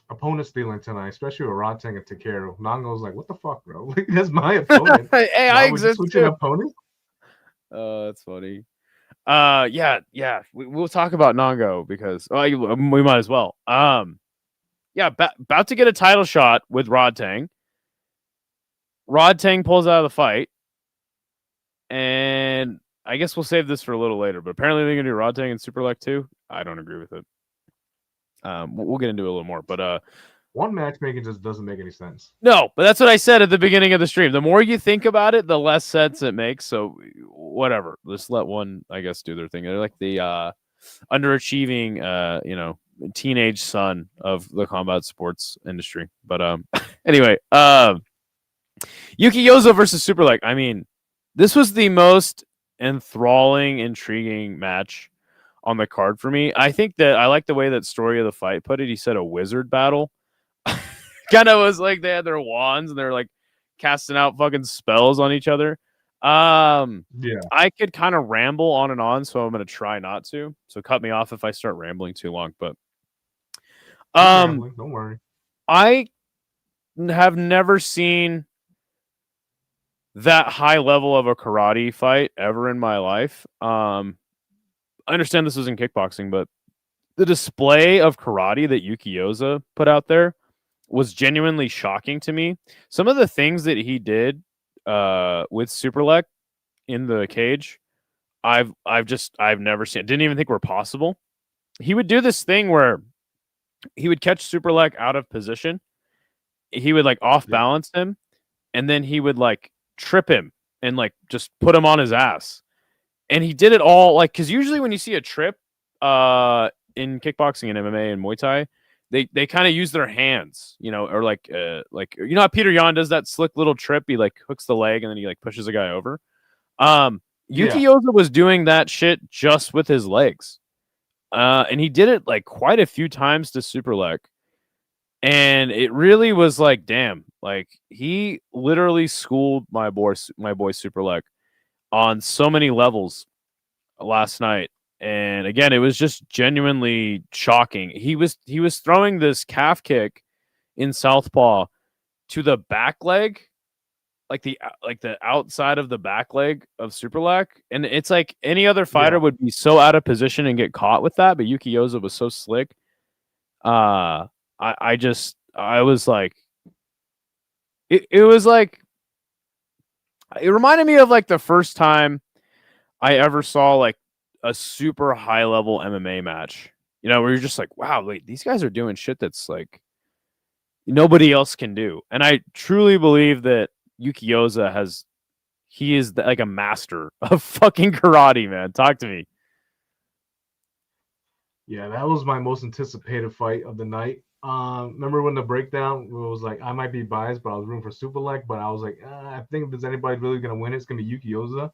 opponent stealing tonight, especially with Rodtang and Takeru. Nango's like, what the fuck, bro? Like, that's my opponent. Hey, I exist switching opponents? That's funny. Yeah. We'll talk about Nango because we might as well. Yeah, about to get a title shot with Rodtang. Rodtang pulls out of the fight, and I guess we'll save this for a little later. But apparently they're gonna do Rodtang and Superlek too. I don't agree with it. We'll get into it a little more, but one matchmaking just doesn't make any sense. No, but that's what I said at the beginning of the stream. The more you think about it, the less sense it makes. So whatever, just let one, I guess, do their thing. They're like the underachieving, teenage son of the combat sports industry. But anyway, Yuki Yoza versus Superlek. I mean, this was the most enthralling, intriguing match on the card for me. I think that I like the way that Story of the Fight put it. He said a wizard battle. Kind of was like they had their wands and they're like casting out fucking spells on each other. Yeah, I could kind of ramble on and on, so I'm gonna try not to. So cut me off if I start rambling too long. But don't worry. I have never seen that high level of a karate fight ever in my life. I understand this was in kickboxing, but the display of karate that Yuki Yoza put out there was genuinely shocking to me. Some of the things that he did with Superlek in the cage, I've never seen. Didn't even think were possible. He would do this thing where he would catch Superlek out of position. He would like off balance him, and then he would like trip him and like just put him on his ass. And he did it all like because usually when you see a trip in kickboxing and MMA and Muay Thai, they kind of use their hands, or like how Peter Yan does that slick little trip. He like hooks the leg and then he like pushes a guy over. Yuki Yoza was doing that shit just with his legs. And he did it like quite a few times to Superlek. And it really was like, damn, like he literally schooled my boy Superlek on so many levels last night. And again, it was just genuinely shocking. He was throwing this calf kick in southpaw to the back leg, like the outside of the back leg of Superlek, and it's like any other fighter would be so out of position and get caught with that, but Yuki Yoza was so slick. I was like, it was like, it reminded me of like the first time I ever saw like a super high level MMA match, where you're just like, wow, wait, these guys are doing shit that's like nobody else can do. And I truly believe that Yuki Yoza he is like a master of fucking karate, man. Talk to me. Yeah, that was my most anticipated fight of the night. Remember when the breakdown was like, I might be biased, but I was rooting for Superlek, but I was like, I think if there's anybody really going to win, it's going to be Yuki Yoza.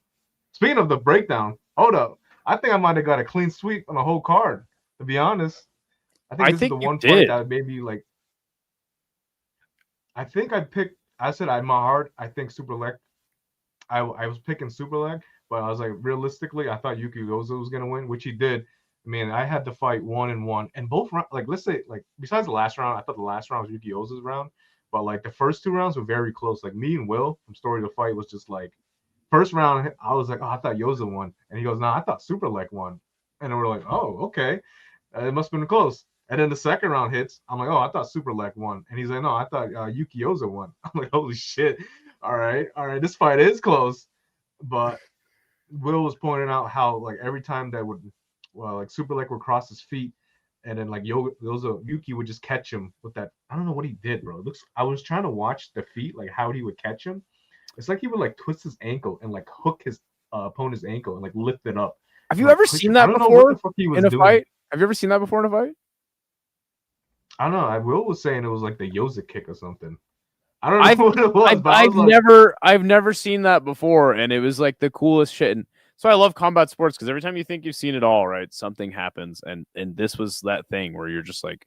Speaking of the breakdown, hold up. I think I might have got a clean sweep on the whole card, to be honest. I think this is the one fight that maybe like, I think I said in my heart, I think Superlek. I was picking Superlek, but I was like, realistically, I thought Yuki Yoza was going to win, which he did. I mean, I had to fight 1-1, and both rounds, like, let's say, like, besides the last round, I thought the last round was Yuki Yoza's round, but like the first two rounds were very close. Like me and Will from Story of the Fight was just like, first round, I was like, oh, I thought Yoza won. And he goes, no, I thought Superlek won. And then we're like, oh, okay. It must have been close. And then the second round hits. I'm like, oh, I thought Superlek won. And he's like, no, I thought Yuki Yoza won. I'm like, holy shit. All right. This fight is close. But Will was pointing out how like every time that would, well, like Superlek would cross his feet, and then like Yoza Yuki would just catch him with that. I don't know what he did, bro. It looks. I was trying to watch the feet, like how he would catch him. It's like he would like twist his ankle and like hook his opponent's ankle and like lift it up. Have And, you like ever push seen him. I that don't know what the before fuck he was in a doing. fight? Have you ever seen that before in a fight? I don't know. Will was saying it was like the Yoza kick or something. I don't know what it was, but I I've was like, never seen that before, and it was like the coolest shit. And so I love combat sports because every time you think you've seen it all, right, something happens, and this was that thing where you're just like,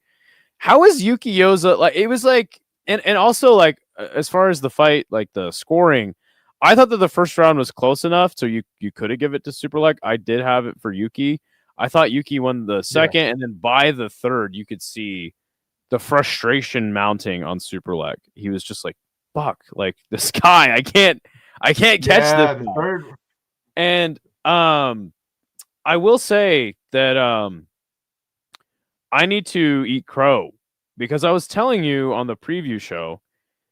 how is Yuki Yoza like? It was like, and also like as far as the fight, like the scoring, I thought that the first round was close enough, so you could have give it to Superlek. I did have it for Yuki. I thought Yuki won the second, and then by the third, you could see the frustration mounting on Superlek. He was just like, fuck, like this guy, I can't catch this the guy. third. And I will say that I need to eat crow because I was telling you on the preview show.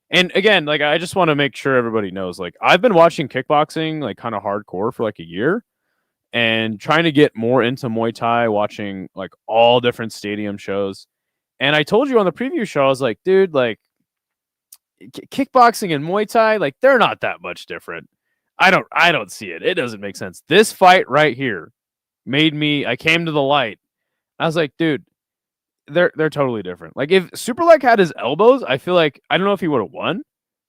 And again, like I just want to make sure everybody knows, like I've been watching kickboxing like kind of hardcore for like a year and trying to get more into Muay Thai, watching like all different stadium shows. And I told you on the preview show, I was like, dude, like kickboxing and Muay Thai, like they're not that much different. I don't see it. It doesn't make sense. This fight right here made me. I came to the light. I was like, dude, they're totally different. Like if Superlek had his elbows, I feel like I don't know if he would have won,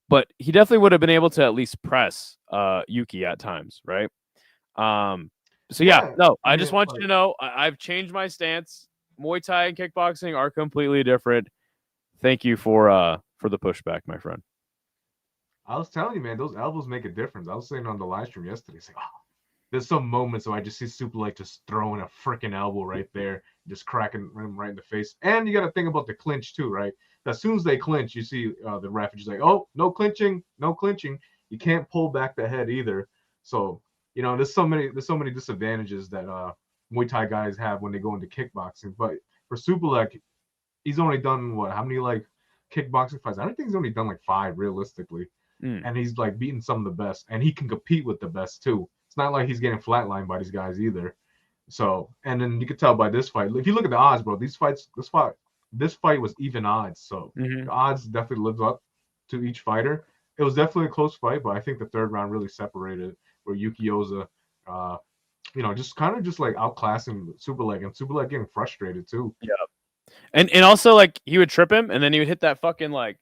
but he definitely would have been able to at least press Yuki at times, right? So yeah, no, I just want you to know I've changed my stance. Muay Thai and kickboxing are completely different. Thank you for the pushback, my friend. I was telling you, man, those elbows make a difference. I was saying on the live stream yesterday, it's like, oh, there's some moments where I just see Superlek just throwing a freaking elbow right there, just cracking him right in the face. And you got to think about the clinch too, right? As soon as they clinch, you see the ref is like, oh, no clinching, no clinching. You can't pull back the head either. So there's so many disadvantages that Muay Thai guys have when they go into kickboxing. But for Superlek, he's only done what? How many like kickboxing fights? I don't think he's only done like 5 realistically. And he's like beating some of the best, and he can compete with the best too. It's not like he's getting flatlined by these guys either. So, and then you could tell by this fight. If you look at the odds, bro, this fight was even odds. So the odds definitely lived up to each fighter. It was definitely a close fight, but I think the third round really separated where Yuki Yoza, just kind of just like outclassing Superlek, and Superlek getting frustrated too. Yeah, and also like he would trip him, and then he would hit that fucking like.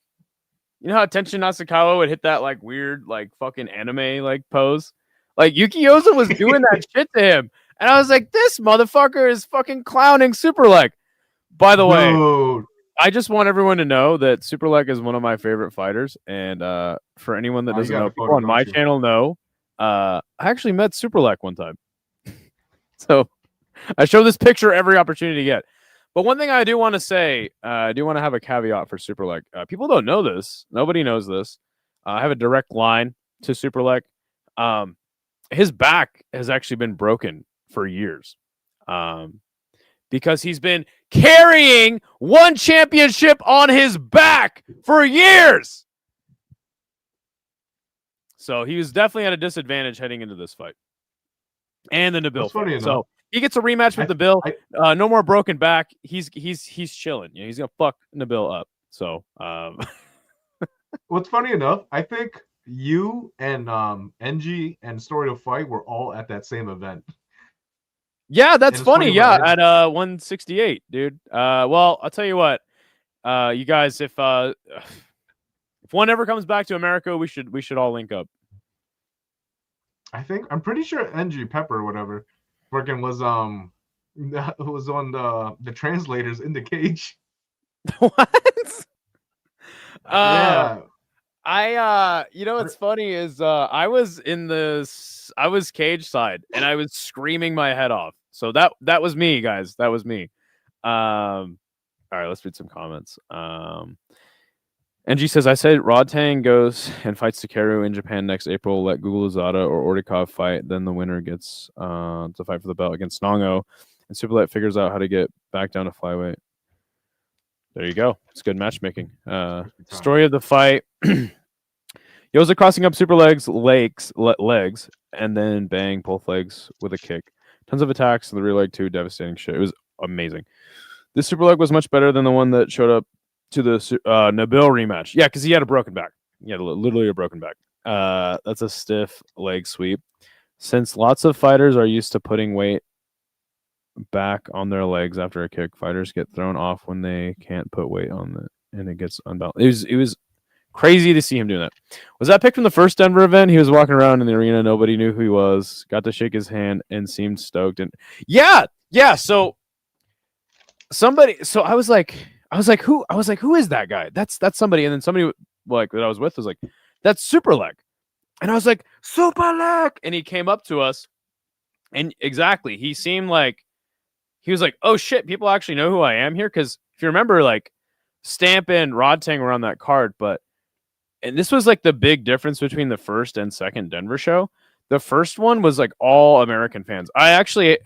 You know how Tenshin Nasukawa would hit that like weird like fucking anime like pose? Like Yuki Yoza was doing that shit to him. And I was like, this motherfucker is fucking clowning Superlek. By the way, I just want everyone to know that Superlek is one of my favorite fighters. And for anyone that doesn't know, people on my channel know, I actually met Superlek one time. So I show this picture every opportunity to get. But one thing I do want to say, I do want to have a caveat for Superlek. People don't know this. Nobody knows this. I have a direct line to Superlek. His back has actually been broken for years because he's been carrying one championship on his back for years. So he was definitely at a disadvantage heading into this fight. And the Nabil fight. So he gets a rematch with Nabil. No more broken back. He's chilling. He's gonna fuck Nabil up. So what's funny enough, I think you and NG and Story of Fight were all at that same event. Yeah, that's funny. Yeah, at 168, dude. Well, I'll tell you what. You guys, if one ever comes back to America, we should all link up. I'm pretty sure NG Pepper or whatever working was on the translators in the cage. What? Yeah. What's funny is I was cage side and I was screaming my head off. So that was me, guys. That was me. All right, let's read some comments. NG says, I said Rodtang goes and fights Takeru in Japan next April. Let Google Uzada or Ordikov fight. Then the winner gets to fight for the belt against Nongo. And Superlek figures out how to get back down to flyweight. There you go. It's good matchmaking. Story of the fight. Yoza crossing up super legs, and then bang both legs with a kick. Tons of attacks. The rear leg too, devastating shit. It was amazing. This super leg was much better than the one that showed up to the Nabil rematch. Yeah, because he had a broken back. He had literally a broken back. That's a stiff leg sweep. Since lots of fighters are used to putting weight back on their legs after a kick, fighters get thrown off when they can't put weight on it, and it gets unbalanced. It was crazy to see him doing that. Was that picked from the first Denver event? He was walking around in the arena, nobody knew who he was. Got to shake his hand and seemed stoked. And yeah. So I was like, who is that guy? That's somebody. And then somebody like that I was with was like, that's Superlek. And I was like, Superlek. And he came up to us, and exactly, he seemed like he was like, oh shit, people actually know who I am here. Because if you remember, like Stamp and Rodtang were on that card, and this was like the big difference between the first and second Denver show. The first one was like all American fans. I actually,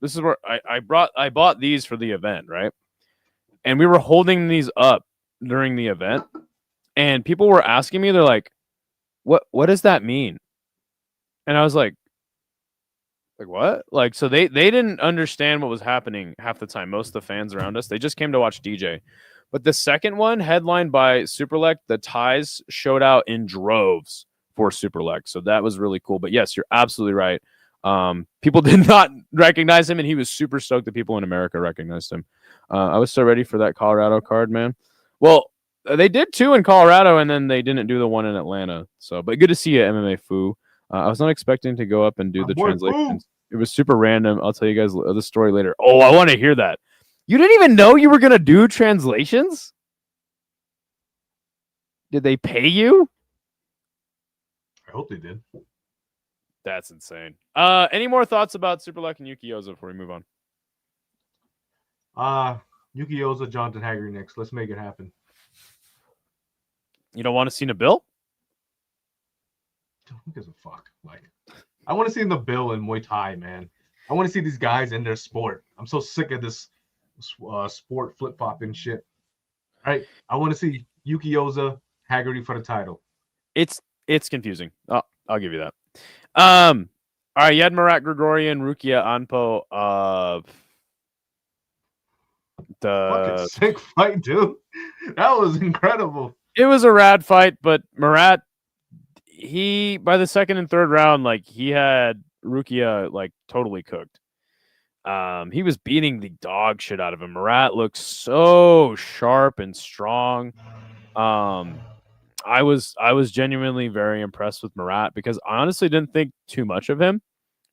this is where I bought these for the event, right? And we were holding these up during the event, and people were asking me, they're like, what does that mean? And I was like what? Like, so they didn't understand what was happening half the time. Most of the fans around us, they just came to watch DJ. But the second one, headlined by Superlek, the ties showed out in droves for Superlek. So that was really cool. But yes, you're absolutely right. People did not recognize him, and he was super stoked that people in America recognized him. I was so ready for that Colorado card, man. Well, they did two in Colorado, and then they didn't do the one in Atlanta. So, but good to see you, MMA Foo. I was not expecting to go up and do the translations. It was super random. I'll tell you guys the story later. Oh, I want to hear that. You didn't even know you were going to do translations? Did they pay you? I hope they did. That's insane. Any more thoughts about Superlek and Yuki Yoza before we move on? Yuki Yoza, Jonathan Haggerty next. Let's make it happen. You don't want to see Nabil? Who gives a fuck? Like, I want to see Nabil in Muay Thai, man. I want to see these guys in their sport. I'm so sick of this sport flip-flopping shit. All right, I want to see Yuki Yoza, Haggerty for the title. It's confusing. I'll give you that. All right, you had Marat Grigorian, Rukia Anpo. The fucking sick fight, dude. That was incredible. It was a rad fight, but Marat, he by the second and third round, like he had Rukia like totally cooked. He was beating the dog shit out of him. Marat looks so sharp and strong. I was genuinely very impressed with Marat because I honestly didn't think too much of him.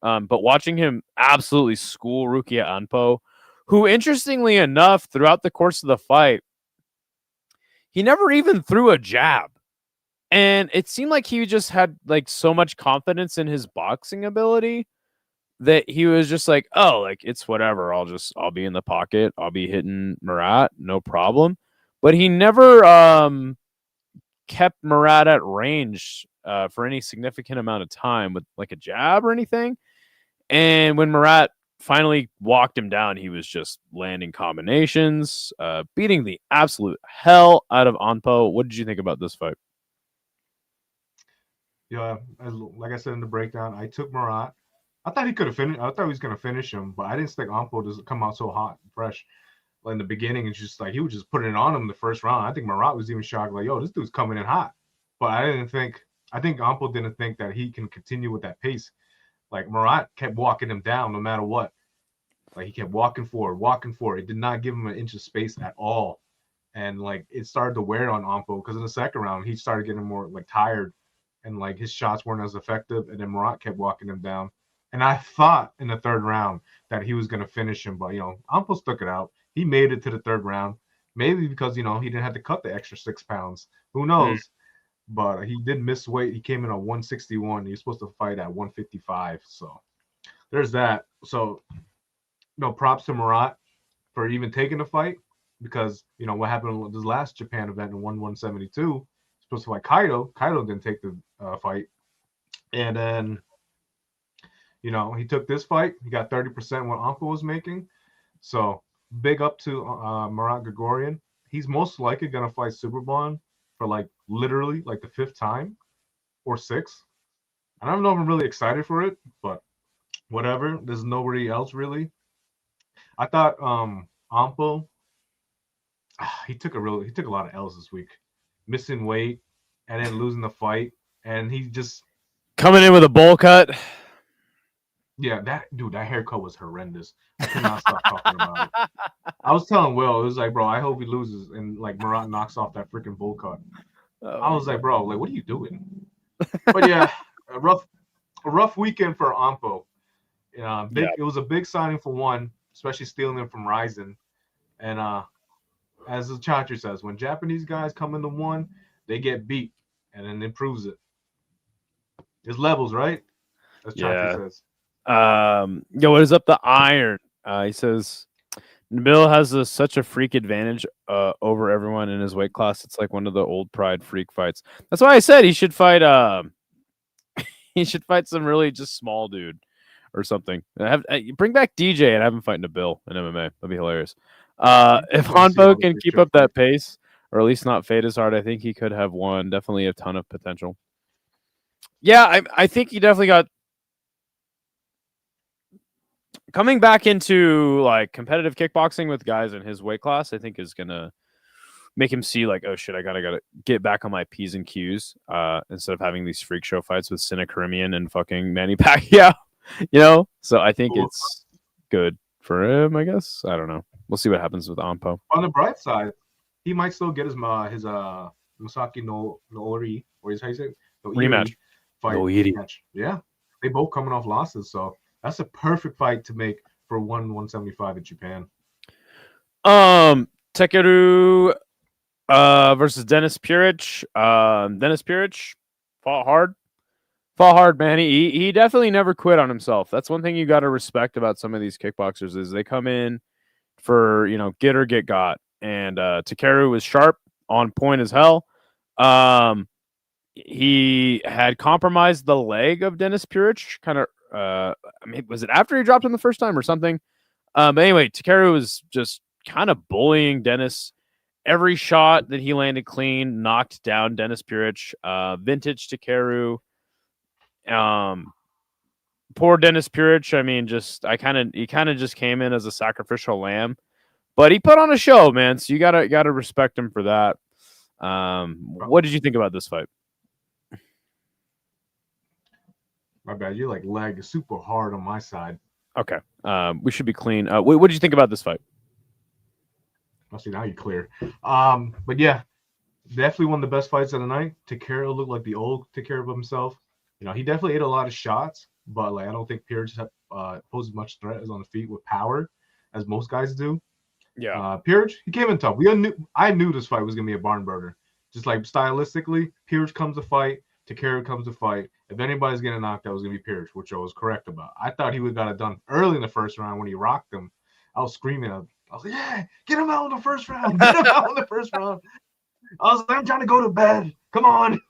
But watching him absolutely school Rukia Anpo, who interestingly enough, throughout the course of the fight, he never even threw a jab. And it seemed like he just had like so much confidence in his boxing ability that he was just like, oh, like it's whatever. I'll be in the pocket. I'll be hitting Marat. No problem. But he never kept Marat at range for any significant amount of time with like a jab or anything. And when Marat finally walked him down, he was just landing combinations, beating the absolute hell out of Anpo. What did you think about this fight? Yeah, like I said in the breakdown, I took Marat. I thought he could have finished. I thought he was going to finish him, but I didn't think Anpo doesn't come out so hot and fresh. Like in the beginning, it's just like he was just putting it on him in the first round. I think Marat was even shocked, like, yo, this dude's coming in hot. But I think Anpo didn't think that he can continue with that pace. Like Marat kept walking him down no matter what. Like he kept walking forward. It did not give him an inch of space at all. And like it started to wear on Anpo because in the second round, he started getting more like tired and like his shots weren't as effective. And then Marat kept walking him down. And I thought in the third round that he was going to finish him, but Anpo stuck it out. He made it to the third round, maybe because he didn't have to cut the extra 6 pounds. Who knows? But he did miss weight. He came in at 161. He was supposed to fight at 155. So there's that. So props to Marat for even taking the fight because what happened with this last Japan event in 172. Supposed to fight Kaido. Kaido didn't take the fight, and then he took this fight. He got 30% what Anpo was making. So big up to Marat Grigorian. He's most likely going to fight Superbon for like literally like the 5th time or 6th. I don't know if I'm really excited for it, but whatever. There's nobody else really. I thought Ampo, he took a lot of L's this week, missing weight and then losing the fight, and he just coming in with a bowl cut. Yeah, that haircut was horrendous. I could not stop talking about it. I was telling Will, it was like, bro, I hope he loses and like Murat knocks off that freaking bowl cut. I was like, bro, like, what are you doing? But yeah, a rough weekend for Ampo. It was a big signing for one, especially stealing him from Ryzen. And as the Chachi says, when Japanese guys come into one, they get beat, and then it proves it. It's levels, right? As Chachi says. What is up the iron? He says Nabil has such a freak advantage over everyone in his weight class. It's like one of the old Pride freak fights. That's why I said he should fight. He should fight some really just small dude or something. Bring back DJ and have him fight Nabil in MMA. That'd be hilarious. If Hanbo can keep up that pace, or at least not fade as hard, I think he could have won. Definitely a ton of potential. Yeah, I think he definitely got. Coming back into like competitive kickboxing with guys in his weight class, I think is gonna make him see like, oh shit, I gotta get back on my P's and Q's instead of having these freak show fights with Sina Karimian and fucking Manny Pacquiao, So I think it's good for him, I guess. I don't know. We'll see what happens with Ampo. On the bright side, he might still get his Masaaki Noiri, or how you say it? Rematch. Fight. Rematch. Yeah, they both coming off losses, so. That's a perfect fight to make for 175 in Japan. Takeru versus Denis Puric. Denis Puric fought hard, man. He definitely never quit on himself. That's one thing you got to respect about some of these kickboxers is they come in for get or get got. And Takeru was sharp, on point as hell. He had compromised the leg of Denis Puric, kind of. Was it after he dropped him the first time or something? But anyway, Takeru was just kind of bullying Denis. Every shot that he landed clean knocked down Denis Puric. Vintage Takeru. Poor Denis Puric. I mean, he kind of just came in as a sacrificial lamb, but he put on a show, man. So you gotta respect him for that. What did you think about this fight? My bad. You like leg super hard on my side. Okay. We should be clean. What did you think about this fight? I'll see now you're clear. But yeah, definitely one of the best fights of the night. Takeru looked like the old Takeru of himself. He definitely ate a lot of shots, but like I don't think Puric poses as much threat as on the feet with power as most guys do. Yeah. Puric, he came in tough. I knew this fight was gonna be a barn burner. Just like stylistically, Puric comes to fight. Takeru comes to fight. If anybody's getting knocked out, it was going to be Puric, which I was correct about. I thought he would have got it done early in the first round when he rocked him. I was screaming. I was like, yeah, get him out in the first round. Get him out in the first round. I was like, I'm trying to go to bed. Come on.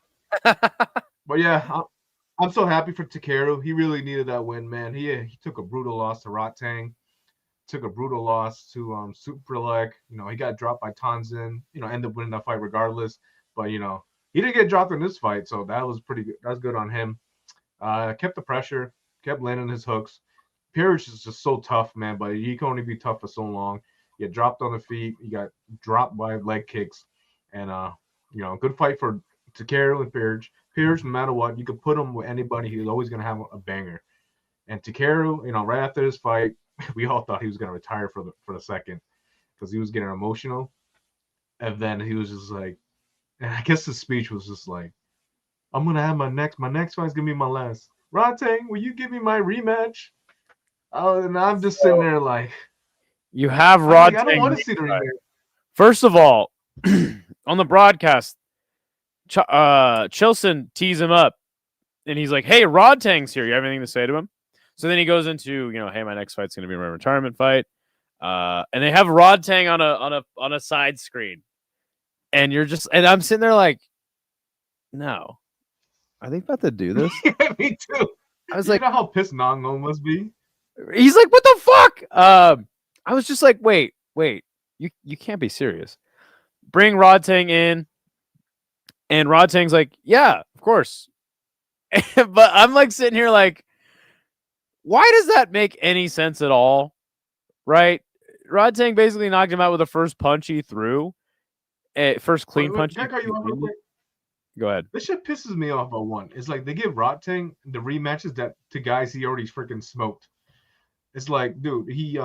But yeah, I'm so happy for Takeru. He really needed that win, man. He took a brutal loss to Rotang. Took a brutal loss to Superlek. He got dropped by Tanzin. Ended up winning that fight regardless. But, he didn't get dropped in this fight, so that was pretty good. That's good on him. Kept the pressure, kept landing his hooks. Puric is just so tough, man, but he can only be tough for so long. He got dropped on the feet. He got dropped by leg kicks. And, good fight for Takeru and Puric. Puric, no matter what, you could put him with anybody. He's always going to have a banger. And Takeru, right after this fight, we all thought he was going to retire for the second because he was getting emotional. And then he was just like, and I guess his speech was just like, I'm going to have my next fight's going to be my last. Rotang, will you give me my rematch? Oh, and I'm just sitting there like. You have Rotang. I don't want to see the rematch. First of all, on the broadcast, Chilson tees him up. And he's like, hey, Rotang's here. You have anything to say to him? So then he goes into, hey, my next fight's going to be my retirement fight. And they have Rotang on a side screen. And I'm sitting there like, no. Are they about to do this? Yeah, me too. I was like, you know how pissed Nongo must be? He's like, what the fuck? I was just like, wait, you can't be serious. Bring Rotang in. And Rodtang's like, yeah, of course. But I'm like sitting here like, why does that make any sense at all? Right? Rodtang basically knocked him out with the first punch he threw. First clean punch. Can I cut you off real quick? Go ahead. This shit pisses me off about one. It's like they give Rodtang the rematches that to guys he already freaking smoked. It's like, dude, he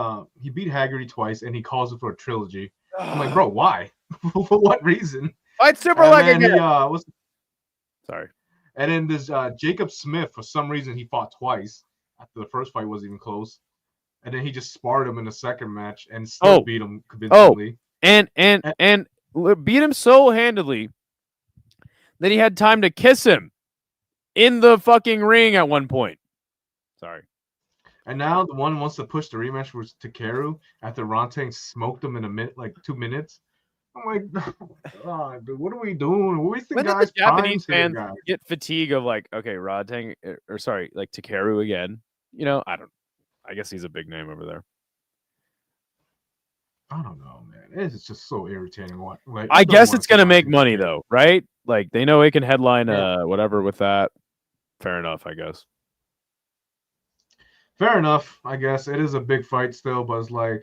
beat Haggerty twice and he calls it for a trilogy. I'm like, bro, why? For what reason? Fight Superlek again. Sorry. And then this Jacob Smith, for some reason, he fought twice after the first fight wasn't even close. And then he just sparred him in the second match and still beat him convincingly. And beat him so handily that he had time to kiss him in the fucking ring at one point. Sorry. And now the one wants to push the rematch with Takeru after Rodtang smoked him in a minute, like 2 minutes. I'm like, oh, dude, what are we doing? What do we think, when guys? Did the Japanese fans get fatigue of like, okay, Rodtang, or sorry, like Takeru again? I guess he's a big name over there. I don't know, man. It's just so irritating. Like, I guess it's gonna make money though, right? Like they know it can headline whatever with that. Fair enough, I guess. Fair enough, I guess. It is a big fight still, but it's like,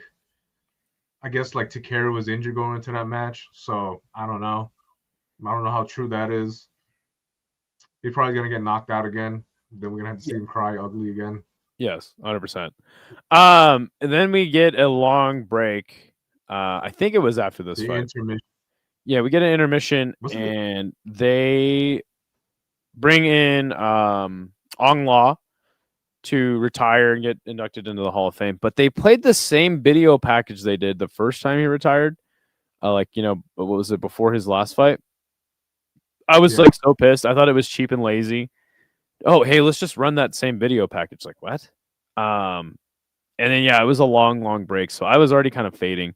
I guess like Takeru was injured going into that match, so I don't know. I don't know how true that is. He's probably gonna get knocked out again. Then we're gonna have to see him cry ugly again. Yes, 100%. And then we get a long break. I think it was after this fight. Intermission. Yeah, we get an intermission, and they bring in Ong Law to retire and get inducted into the Hall of Fame. But they played the same video package they did the first time he retired. What was it, before his last fight? I was like so pissed. I thought it was cheap and lazy. Oh, hey, let's just run that same video package. Like, what? And then, it was a long break. So I was already kind of fading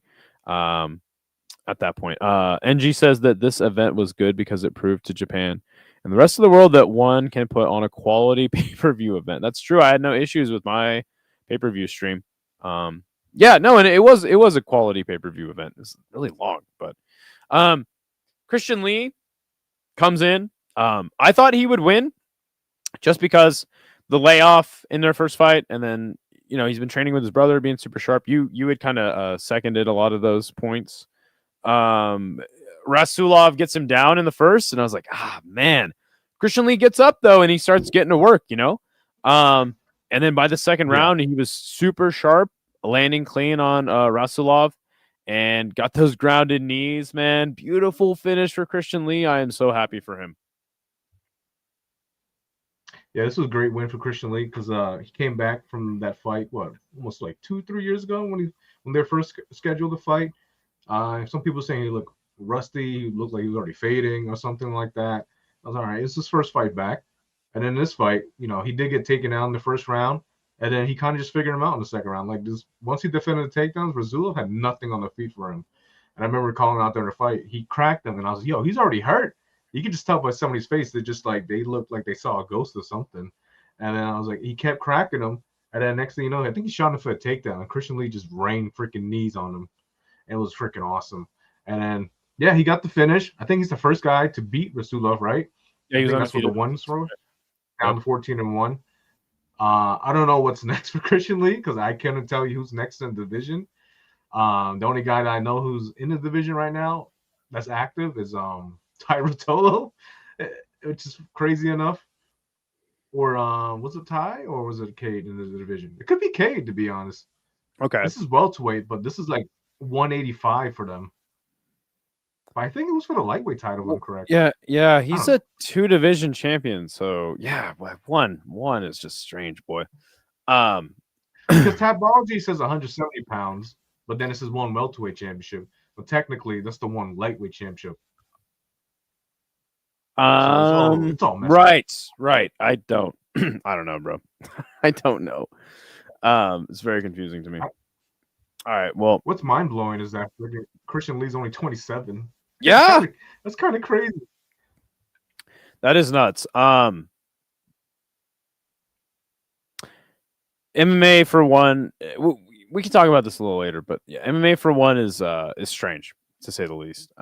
at that point. NG says that this event was good because it proved to Japan and the rest of the world that one can put on a quality pay-per-view event. That's true. I had no issues with my pay-per-view stream. And it was a quality pay-per-view event. It's really long, but Christian Lee comes in. I thought he would win just because the layoff in their first fight, and then he's been training with his brother, being super sharp. You had kind of seconded a lot of those points. Rasulov gets him down in the first, and I was like, man. Christian Lee gets up though, and he starts getting to work, and then by the second round, he was super sharp, landing clean on Rasulov, and got those grounded knees, man. Beautiful finish for Christian Lee. I am so happy for him. Yeah, this was a great win for Christian Lee because he came back from that fight, almost like 2-3 years ago when they first scheduled the fight. Some people saying he looked rusty, he looked like he was already fading or something like that. I was all right. It's his first fight back, and then this fight, he did get taken out in the first round, and then he kind of just figured him out in the second round. Like this, once he defended the takedowns, Rasulov had nothing on the feet for him, and I remember calling out there in the fight, he cracked him, and I was like, yo, he's already hurt. You could just tell by somebody's face that just like they looked like they saw a ghost or something. And then I was like, he kept cracking him. And then next thing you know, I think he shot him for a takedown. And Christian Lee just rained freaking knees on him. It was freaking awesome. And then, he got the finish. I think he's the first guy to beat Rasulov, right? Yeah, he was that's what the ones throw. Down to 14-1. I don't know what's next for Christian Lee because I can't tell you who's next in the division. The only guy that I know who's in the division right now that's active is Tye Ruotolo, which is crazy enough. Or was it Tye or was it Cade in the division? It could be Cade, to be honest. Okay. This is welterweight, but this is like 185 for them. But I think it was for the lightweight title, I'm correct. Yeah. He's a 2-division champion, so one is just strange, boy. Because Tapology says 170 pounds, but then it says one welterweight championship. But technically, that's the one lightweight championship. So it's all right. I don't know, bro. I don't know. It's very confusing to me. All right, well, what's mind blowing is that Christian Lee's only 27. Yeah, that's kind of crazy. That is nuts. MMA for one, we can talk about this a little later, but yeah, MMA for one is strange to say the least.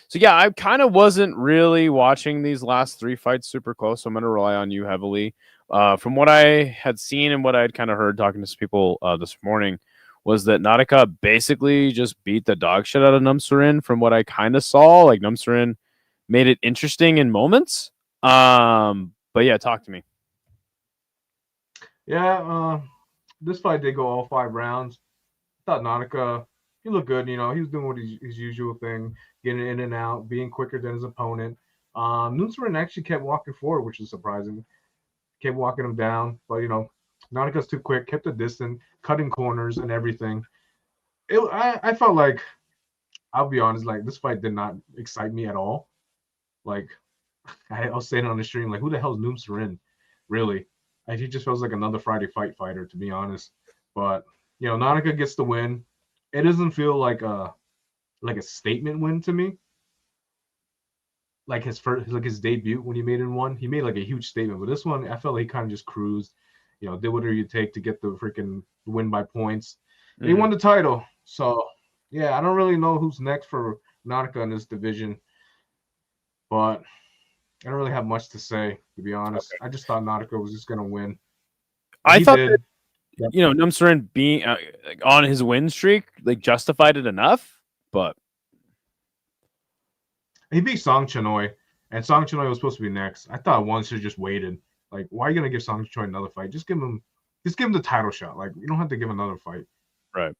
So yeah, I kind of wasn't really watching these last 3 fights super close. So I'm going to rely on you heavily. From what I had seen and what I had kind of heard talking to some people this morning, was that Nautica basically just beat the dog shit out of Numsurin. From what I kind of saw, like Numsurin made it interesting in moments. But yeah, talk to me. Yeah, this fight did go all 5 rounds. I thought Nautica, he looked good. He was doing what his usual thing, getting in and out, being quicker than his opponent. Nunsarin actually kept walking forward, which is surprising. Kept walking him down, but Nautica's too quick, kept the distance, cutting corners and everything. I felt like, I'll be honest, like this fight did not excite me at all. Like I was saying on the stream, like who the hell is Noom Sarin? Really? He just feels like another Friday fight fighter, to be honest. But Nautica gets the win. It doesn't feel like a statement win to me. Like his first, like his debut when he made in one, he made like a huge statement. But this one, I felt like he kind of just cruised, did whatever you take to get the freaking win by points. And he won the title. So yeah, I don't really know who's next for Nautica in this division, but I don't really have much to say, to be honest. Okay. I just thought Nautica was just gonna win. I thought that, Numsurin being on his win streak like justified it enough, but he beat Song Chinoy, and Song Chinoy was supposed to be next. I thought one should have just waited. Like, why are you gonna give Song Chinoy another fight? Just give him the title shot. Like, you don't have to give another fight. Right.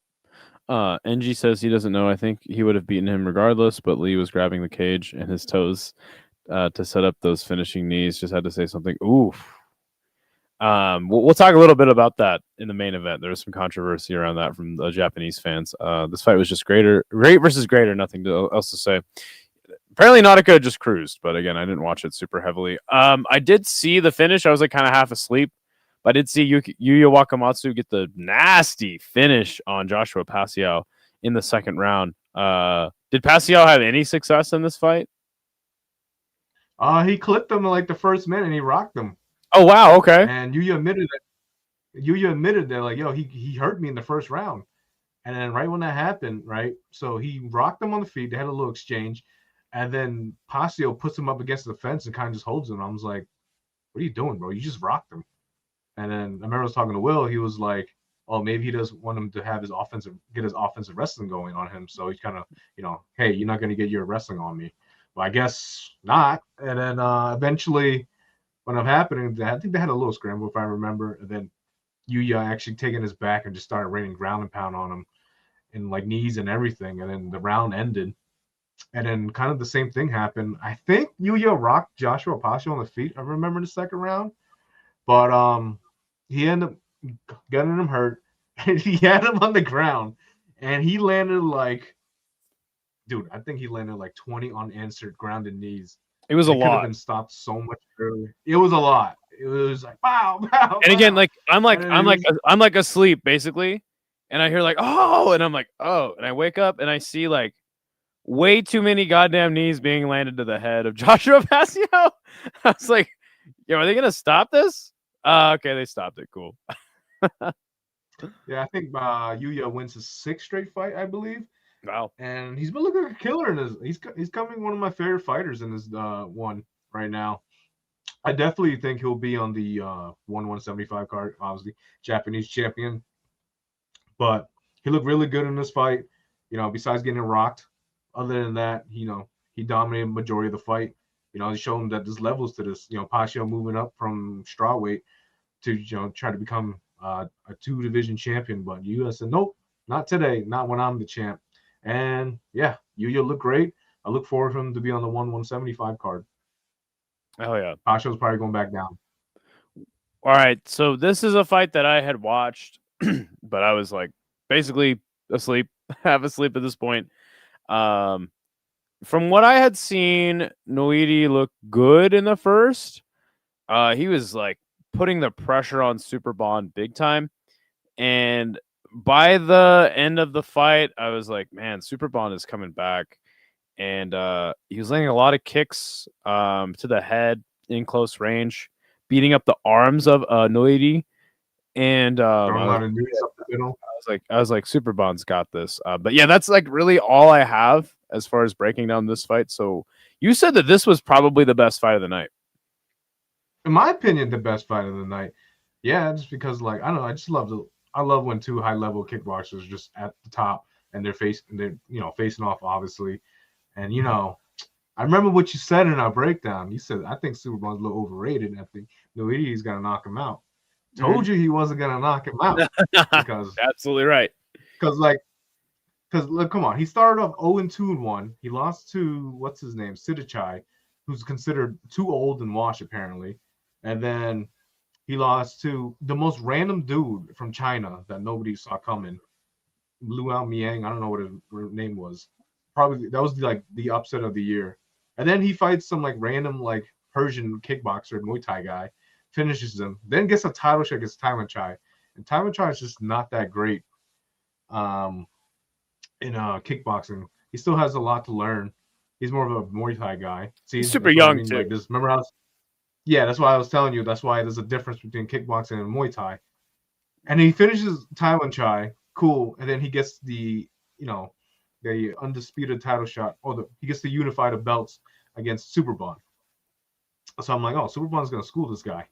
NG says he doesn't know. I think he would have beaten him regardless, but Lee was grabbing the cage and his toes to set up those finishing knees. Just had to say something. Oof. We'll talk a little bit about that in the main event. There was some controversy around that from the Japanese fans. This fight was just great versus greater. Nothing else to say. Apparently Nautica just cruised, but again, I didn't watch it super heavily. I did see the finish. I was like kind of half asleep, but I did see Yuya Wakamatsu get the nasty finish on Joshua Pascal in the second round. Did Pascal have any success in this fight? He clipped him in like the first minute and he rocked him. Oh wow, okay. And Yuya admitted that like, yo, he hurt me in the first round. And then right when that happened, right? So he rocked him on the feet. They had a little exchange. And then Pasio puts him up against the fence and kind of just holds him. I was like, what are you doing, bro? You just rocked him. And then I remember I was talking to Will. He was like, oh, maybe he does want him to have get his offensive wrestling going on him. So he's kind of, hey, you're not going to get your wrestling on me. Well, I guess not. And then eventually when it happened, I think they had a little scramble, if I remember. And then Yuya actually taking his back and just started raining ground and pound on him and like knees and everything. And then the round ended. And then kind of the same thing happened. I think Yuya rocked Joshua Pasio on the feet. I remember the second round. But he ended up getting him hurt. And he had him on the ground. And he landed like, dude, I think he landed like 20 unanswered grounded knees. It was a lot. Could have been stopped so much earlier. It was a lot. It was like, wow. And again, like I'm like asleep basically. And I hear like, oh, and I'm like, oh, and I wake up and I see like way too many goddamn knees being landed to the head of Joshua Pasio. I was like, yo, are they going to stop this? Okay, they stopped it. Cool. Yeah, I think Yuya wins his 6th straight fight, I believe. Wow. And he's been looking like a killer in his. He's coming one of my favorite fighters in this one right now. I definitely think he'll be on the 175 card, obviously, Japanese champion. But he looked really good in this fight, besides getting rocked. Other than that, he dominated the majority of the fight. He showed him that there's levels to this. Pasio moving up from strawweight to, try to become a 2-division champion. But Yuya said, nope, not today, not when I'm the champ. And yeah, Yuya looked great. I look forward for him to be on the 175 card. Oh yeah. Pasio's probably going back down. All right. So this is a fight that I had watched, but I was like basically asleep, half asleep at this point. From what I had seen, Noiri looked good in the first. He was like putting the pressure on Superbon big time. And by the end of the fight, I was like, man, Superbon is coming back. And he was landing a lot of kicks to the head in close range, beating up the arms of Noiri. And I was like, Superbon's got this. But yeah, that's like really all I have as far as breaking down this fight. So you said that this was probably the best fight of the night. In my opinion, the best fight of the night. Yeah, just because like I don't know, I love when two high level kickboxers just at the top and they're facing off obviously. And I remember what you said in our breakdown. You said I think Superbon's a little overrated, and I think Noiri's gonna knock him out. Told you he wasn't gonna knock him out because absolutely right. Because look, come on, he started off 0-2-1. He lost to what's his name, Sidichai, who's considered too old and washed apparently, and then he lost to the most random dude from China that nobody saw coming, Luao Miang. I don't know what his name was. Probably that was like the upset of the year. And then he fights some like random like Persian kickboxer, Muay Thai guy, finishes him, then gets a title shot against Tye Chai. And Tye Chai is just not that great in kickboxing. He still has a lot to learn. He's more of a Muay Thai guy. See, he's super young too. Like this, remember how? Yeah, that's why I was telling you. That's why there's a difference between kickboxing and Muay Thai. And he finishes Tye Chai, cool, and then he gets the the undisputed title shot. He gets to unify the belts against Superbon. So I'm like, oh, Superbon's gonna school this guy.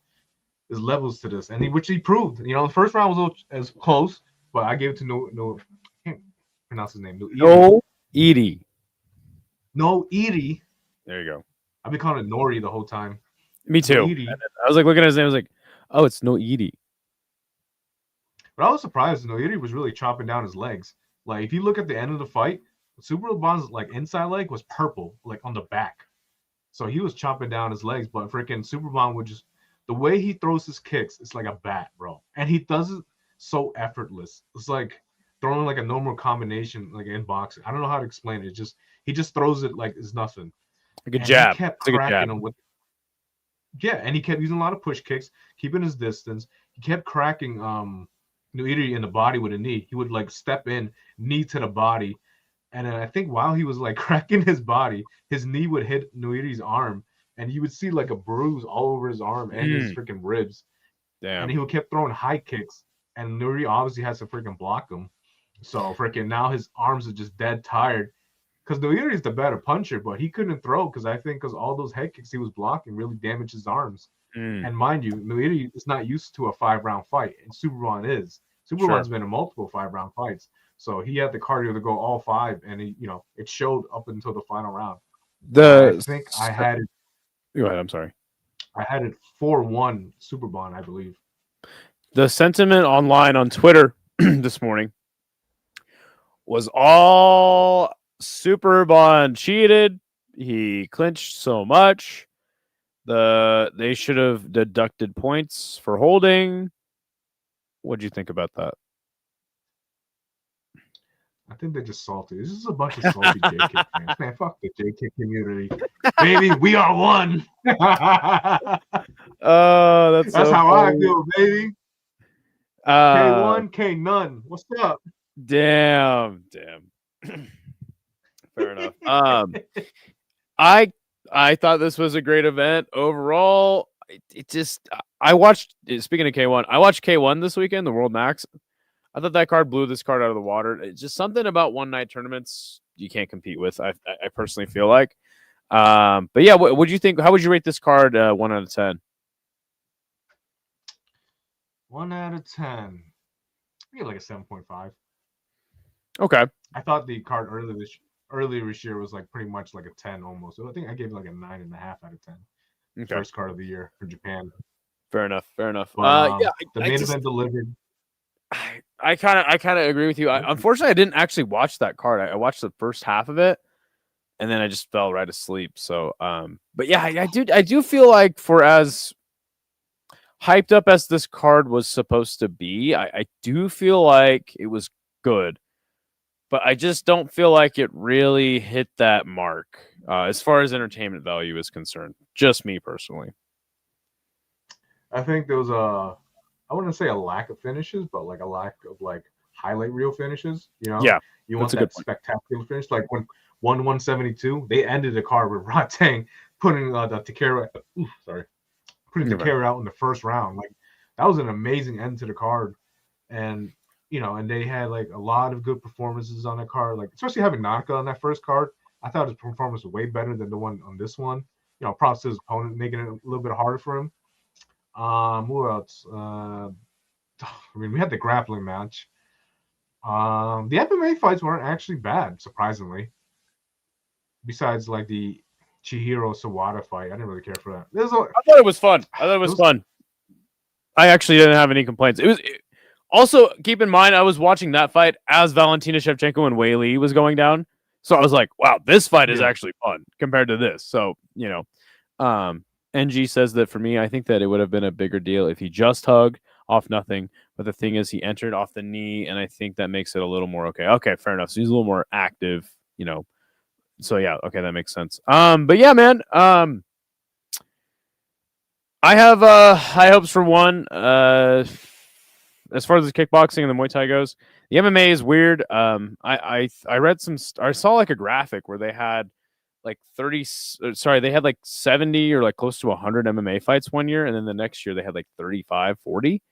There's levels to this, and which he proved. The first round was as close, but I gave it to I can't pronounce his name. Noiri. Noiri. There you go. I've been calling it Nori the whole time. Me too. I was like looking at his name. I was like, oh, it's Noiri. But I was surprised Noiri was really chopping down his legs. Like if you look at the end of the fight, Superbon's like inside leg was purple, like on the back. So he was chopping down his legs, but freaking Superbon would just the way he throws his kicks, it's like a bat, bro. And he does it so effortless. It's like throwing like a normal combination, like in boxing. I don't know how to explain it. He just throws it like it's nothing. Like a jab. He kept cracking him with. Yeah, and he kept using a lot of push kicks, keeping his distance. He kept cracking Noiri in the body with a knee. He would like step in, knee to the body. And then I think while he was like cracking his body, his knee would hit Noiri's arm, and you would see like a bruise all over his arm and his freaking ribs. Damn. And he would kept throwing high kicks, and Noiri obviously has to freaking block him. So freaking now his arms are just dead tired. Because Noiri is the better puncher, but he couldn't throw because all those head kicks he was blocking really damaged his arms. And mind you, Noiri is not used to a 5-round fight, and Superbon is. Superbon's been in multiple 5-round fights. So he had the cardio to go all 5, and it showed up until the final round. I think I had it. Go ahead. I'm sorry. I had it 4-1 Superbon, I believe. The sentiment online on Twitter this morning was all Superbon cheated. He clinched so much. They should have deducted points for holding. What do you think about that? I think they're just salty. This is a bunch of salty JK fans. Man, fuck the JK community. Baby, we are one. Oh, that's so how funny. I feel, baby. K1, K none. What's up? Damn. Fair enough. I thought this was a great event overall. I watched, speaking of K1, I watched K1 this weekend, the World Max. I thought that card blew this card out of the water. It's just something about one night tournaments you can't compete with. I personally feel like. But yeah, what would you think? How would you rate this card 1 out of 10? 1 out of 10. I give like a 7.5. Okay. I thought the card earlier this year was like pretty much like a 10 almost. So I think I gave it like a 9.5 out of 10. Okay. First card of the year for Japan. Fair enough. But, the main event delivered. I kind of agree with you. Unfortunately, I didn't actually watch that card. I watched the first half of it, and then I just fell right asleep. So, but yeah, I do feel like for as hyped up as this card was supposed to be, I do feel like it was good, but I just don't feel like it really hit that mark as far as entertainment value is concerned. Just me personally. I think there was I wouldn't say a lack of finishes, but like a lack of like highlight reel finishes. Yeah, you want that spectacular finish. Like when 172, they ended the card with Ratang putting the Takeru. Putting Takeru out in the first round. Like that was an amazing end to the card, and and they had like a lot of good performances on that card. Like especially having Naka on that first card, I thought his performance was way better than the one on this one. You know, props to his opponent, making it a little bit harder for him. Who else? I mean, we had the grappling match. The MMA fights weren't actually bad, surprisingly. Besides, like the Chihiro Sawada fight, I didn't really care for that. I thought it was fun. Fun. I actually didn't have any complaints. Also, keep in mind, I was watching that fight as Valentina Shevchenko and Wei Li was going down. So I was like, wow, this fight is actually fun compared to this. So, you know, NG says that for me, I think that it would have been a bigger deal if he just hugged off nothing. But the thing is, he entered off the knee, and I think that makes it a little more okay. Okay, fair enough. So he's a little more active, you know. So yeah, okay, that makes sense. But yeah, man. I have high hopes for one. As far as the kickboxing and the Muay Thai goes, the MMA is weird. I read I saw like a graphic where they had like 30. Sorry, they had like 70 or like close to 100 MMA fights one year, and then the next year they had like 35, 40.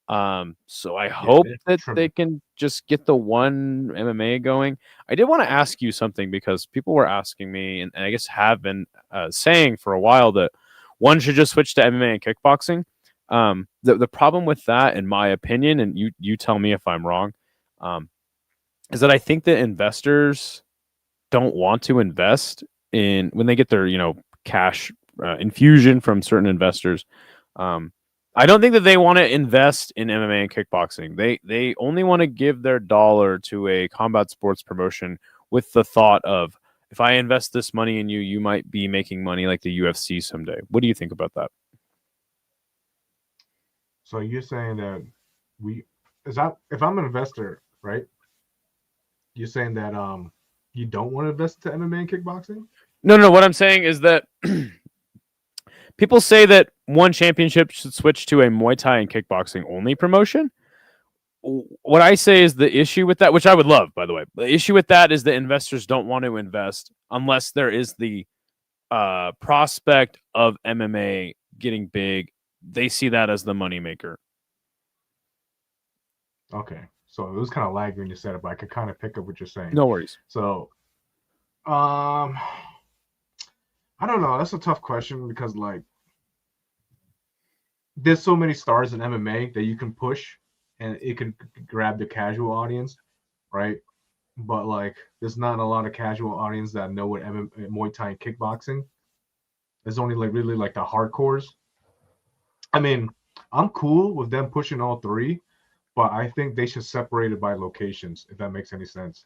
So I hope that they can just get the one MMA going. I did want to ask you something because people were asking me, and I guess have been saying for a while that one should just switch to MMA and kickboxing. The problem with that, in my opinion, and you tell me if I'm wrong, is that I think that investors don't want to invest in when they get their cash infusion from certain investors. I don't think that they want to invest in MMA and kickboxing. They only want to give their dollar to a combat sports promotion with the thought of, if I invest this money in you, you might be making money like the UFC someday. What do you think about that? So you're saying that if I'm an investor, right? You're saying that you don't want to invest to MMA and kickboxing? No. What I'm saying is that people say that one championship should switch to a Muay Thai and kickboxing only promotion. What I say is the issue with that, which I would love, by the way, the issue with that is that investors don't want to invest unless there is the prospect of MMA getting big. They see that as the moneymaker. Okay. So it was kind of laggy when you said it, but I could kind of pick up what you're saying. No worries. So, I don't know. That's a tough question because, like, there's so many stars in MMA that you can push and it can grab the casual audience, right? But, like, there's not a lot of casual audience that know what Muay Thai and kickboxing. There's only, like, really, like, the hardcores. I mean, I'm cool with them pushing all three, but I think they should separate it by locations, if that makes any sense.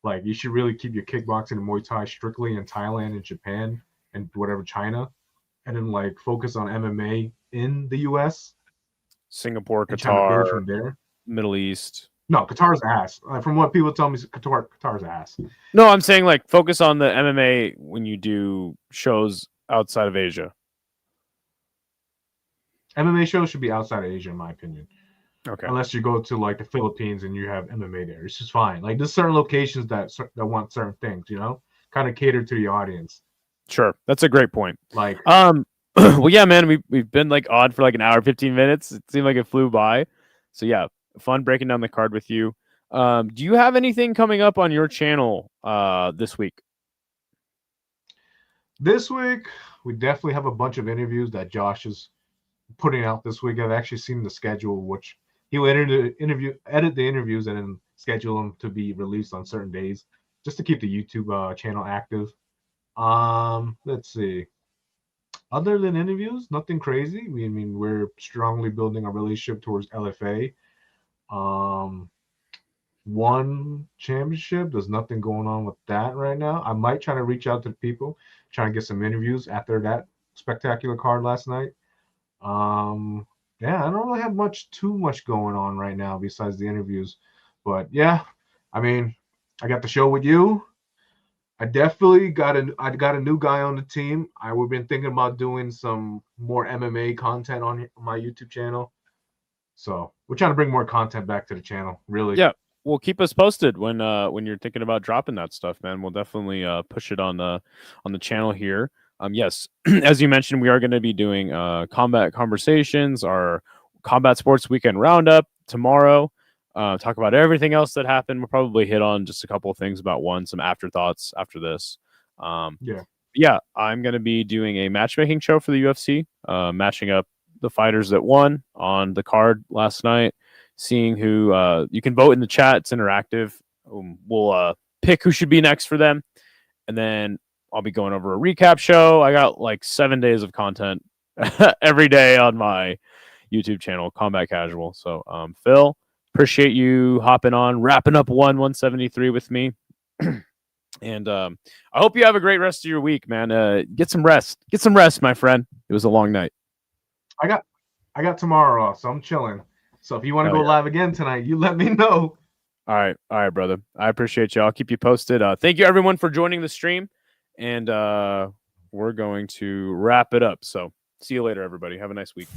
Like, you should really keep your kickboxing and Muay Thai strictly in Thailand and Japan and whatever, China, and then, like, focus on MMA in the US. Singapore, Qatar, from there. Middle East. No, Qatar's ass. From what people tell me, Qatar's ass. No, I'm saying, like, focus on the MMA when you do shows outside of Asia. MMA shows should be outside of Asia, in my opinion. Okay. Unless you go to, like, the Philippines and you have MMA there, it's just fine. Like, there's certain locations that want certain things, kind of cater to the audience. Sure, that's a great point. Like, well, yeah, man, we've been like on for like an hour, 15 minutes. It seemed like it flew by. So yeah, fun breaking down the card with you. Do you have anything coming up on your channel this week? This week, we definitely have a bunch of interviews that Josh is putting out this week. I've actually seen the schedule, which he will edit the interviews and then schedule them to be released on certain days, just to keep the YouTube channel active. Let's see. Other than interviews, nothing crazy. I mean, we're strongly building a relationship towards LFA. One championship, there's nothing going on with that right now. I might try to reach out to people, try and get some interviews after that spectacular card last night. Yeah, I don't really have too much going on right now besides the interviews. But yeah, I mean, I got the show with you. I definitely got a new guy on the team. We've been thinking about doing some more MMA content on my YouTube channel. So we're trying to bring more content back to the channel, really. Yeah. Well, keep us posted when you're thinking about dropping that stuff, man. We'll definitely push it on the channel here. Yes, as you mentioned, we are going to be doing combat conversations, our combat sports weekend roundup tomorrow. Talk about everything else that happened. We'll probably hit on just a couple of things about some afterthoughts after this. Yeah. I'm going to be doing a matchmaking show for the UFC, matching up the fighters that won on the card last night, seeing who you can vote in the chat. It's interactive. We'll pick who should be next for them. And then I'll be going over a recap show. I got like 7 days of content every day on my YouTube channel, Combat Casual. So, Phil, appreciate you hopping on, wrapping up 173 with me. And I hope you have a great rest of your week, man. Get some rest. Get some rest, my friend. It was a long night. I got tomorrow off, so I'm chilling. So if you want to go live again tonight, you let me know. All right, brother. I appreciate you. I'll keep you posted. Thank you, everyone, for joining the stream. And we're going to wrap it up. So see you later, everybody. Have a nice week.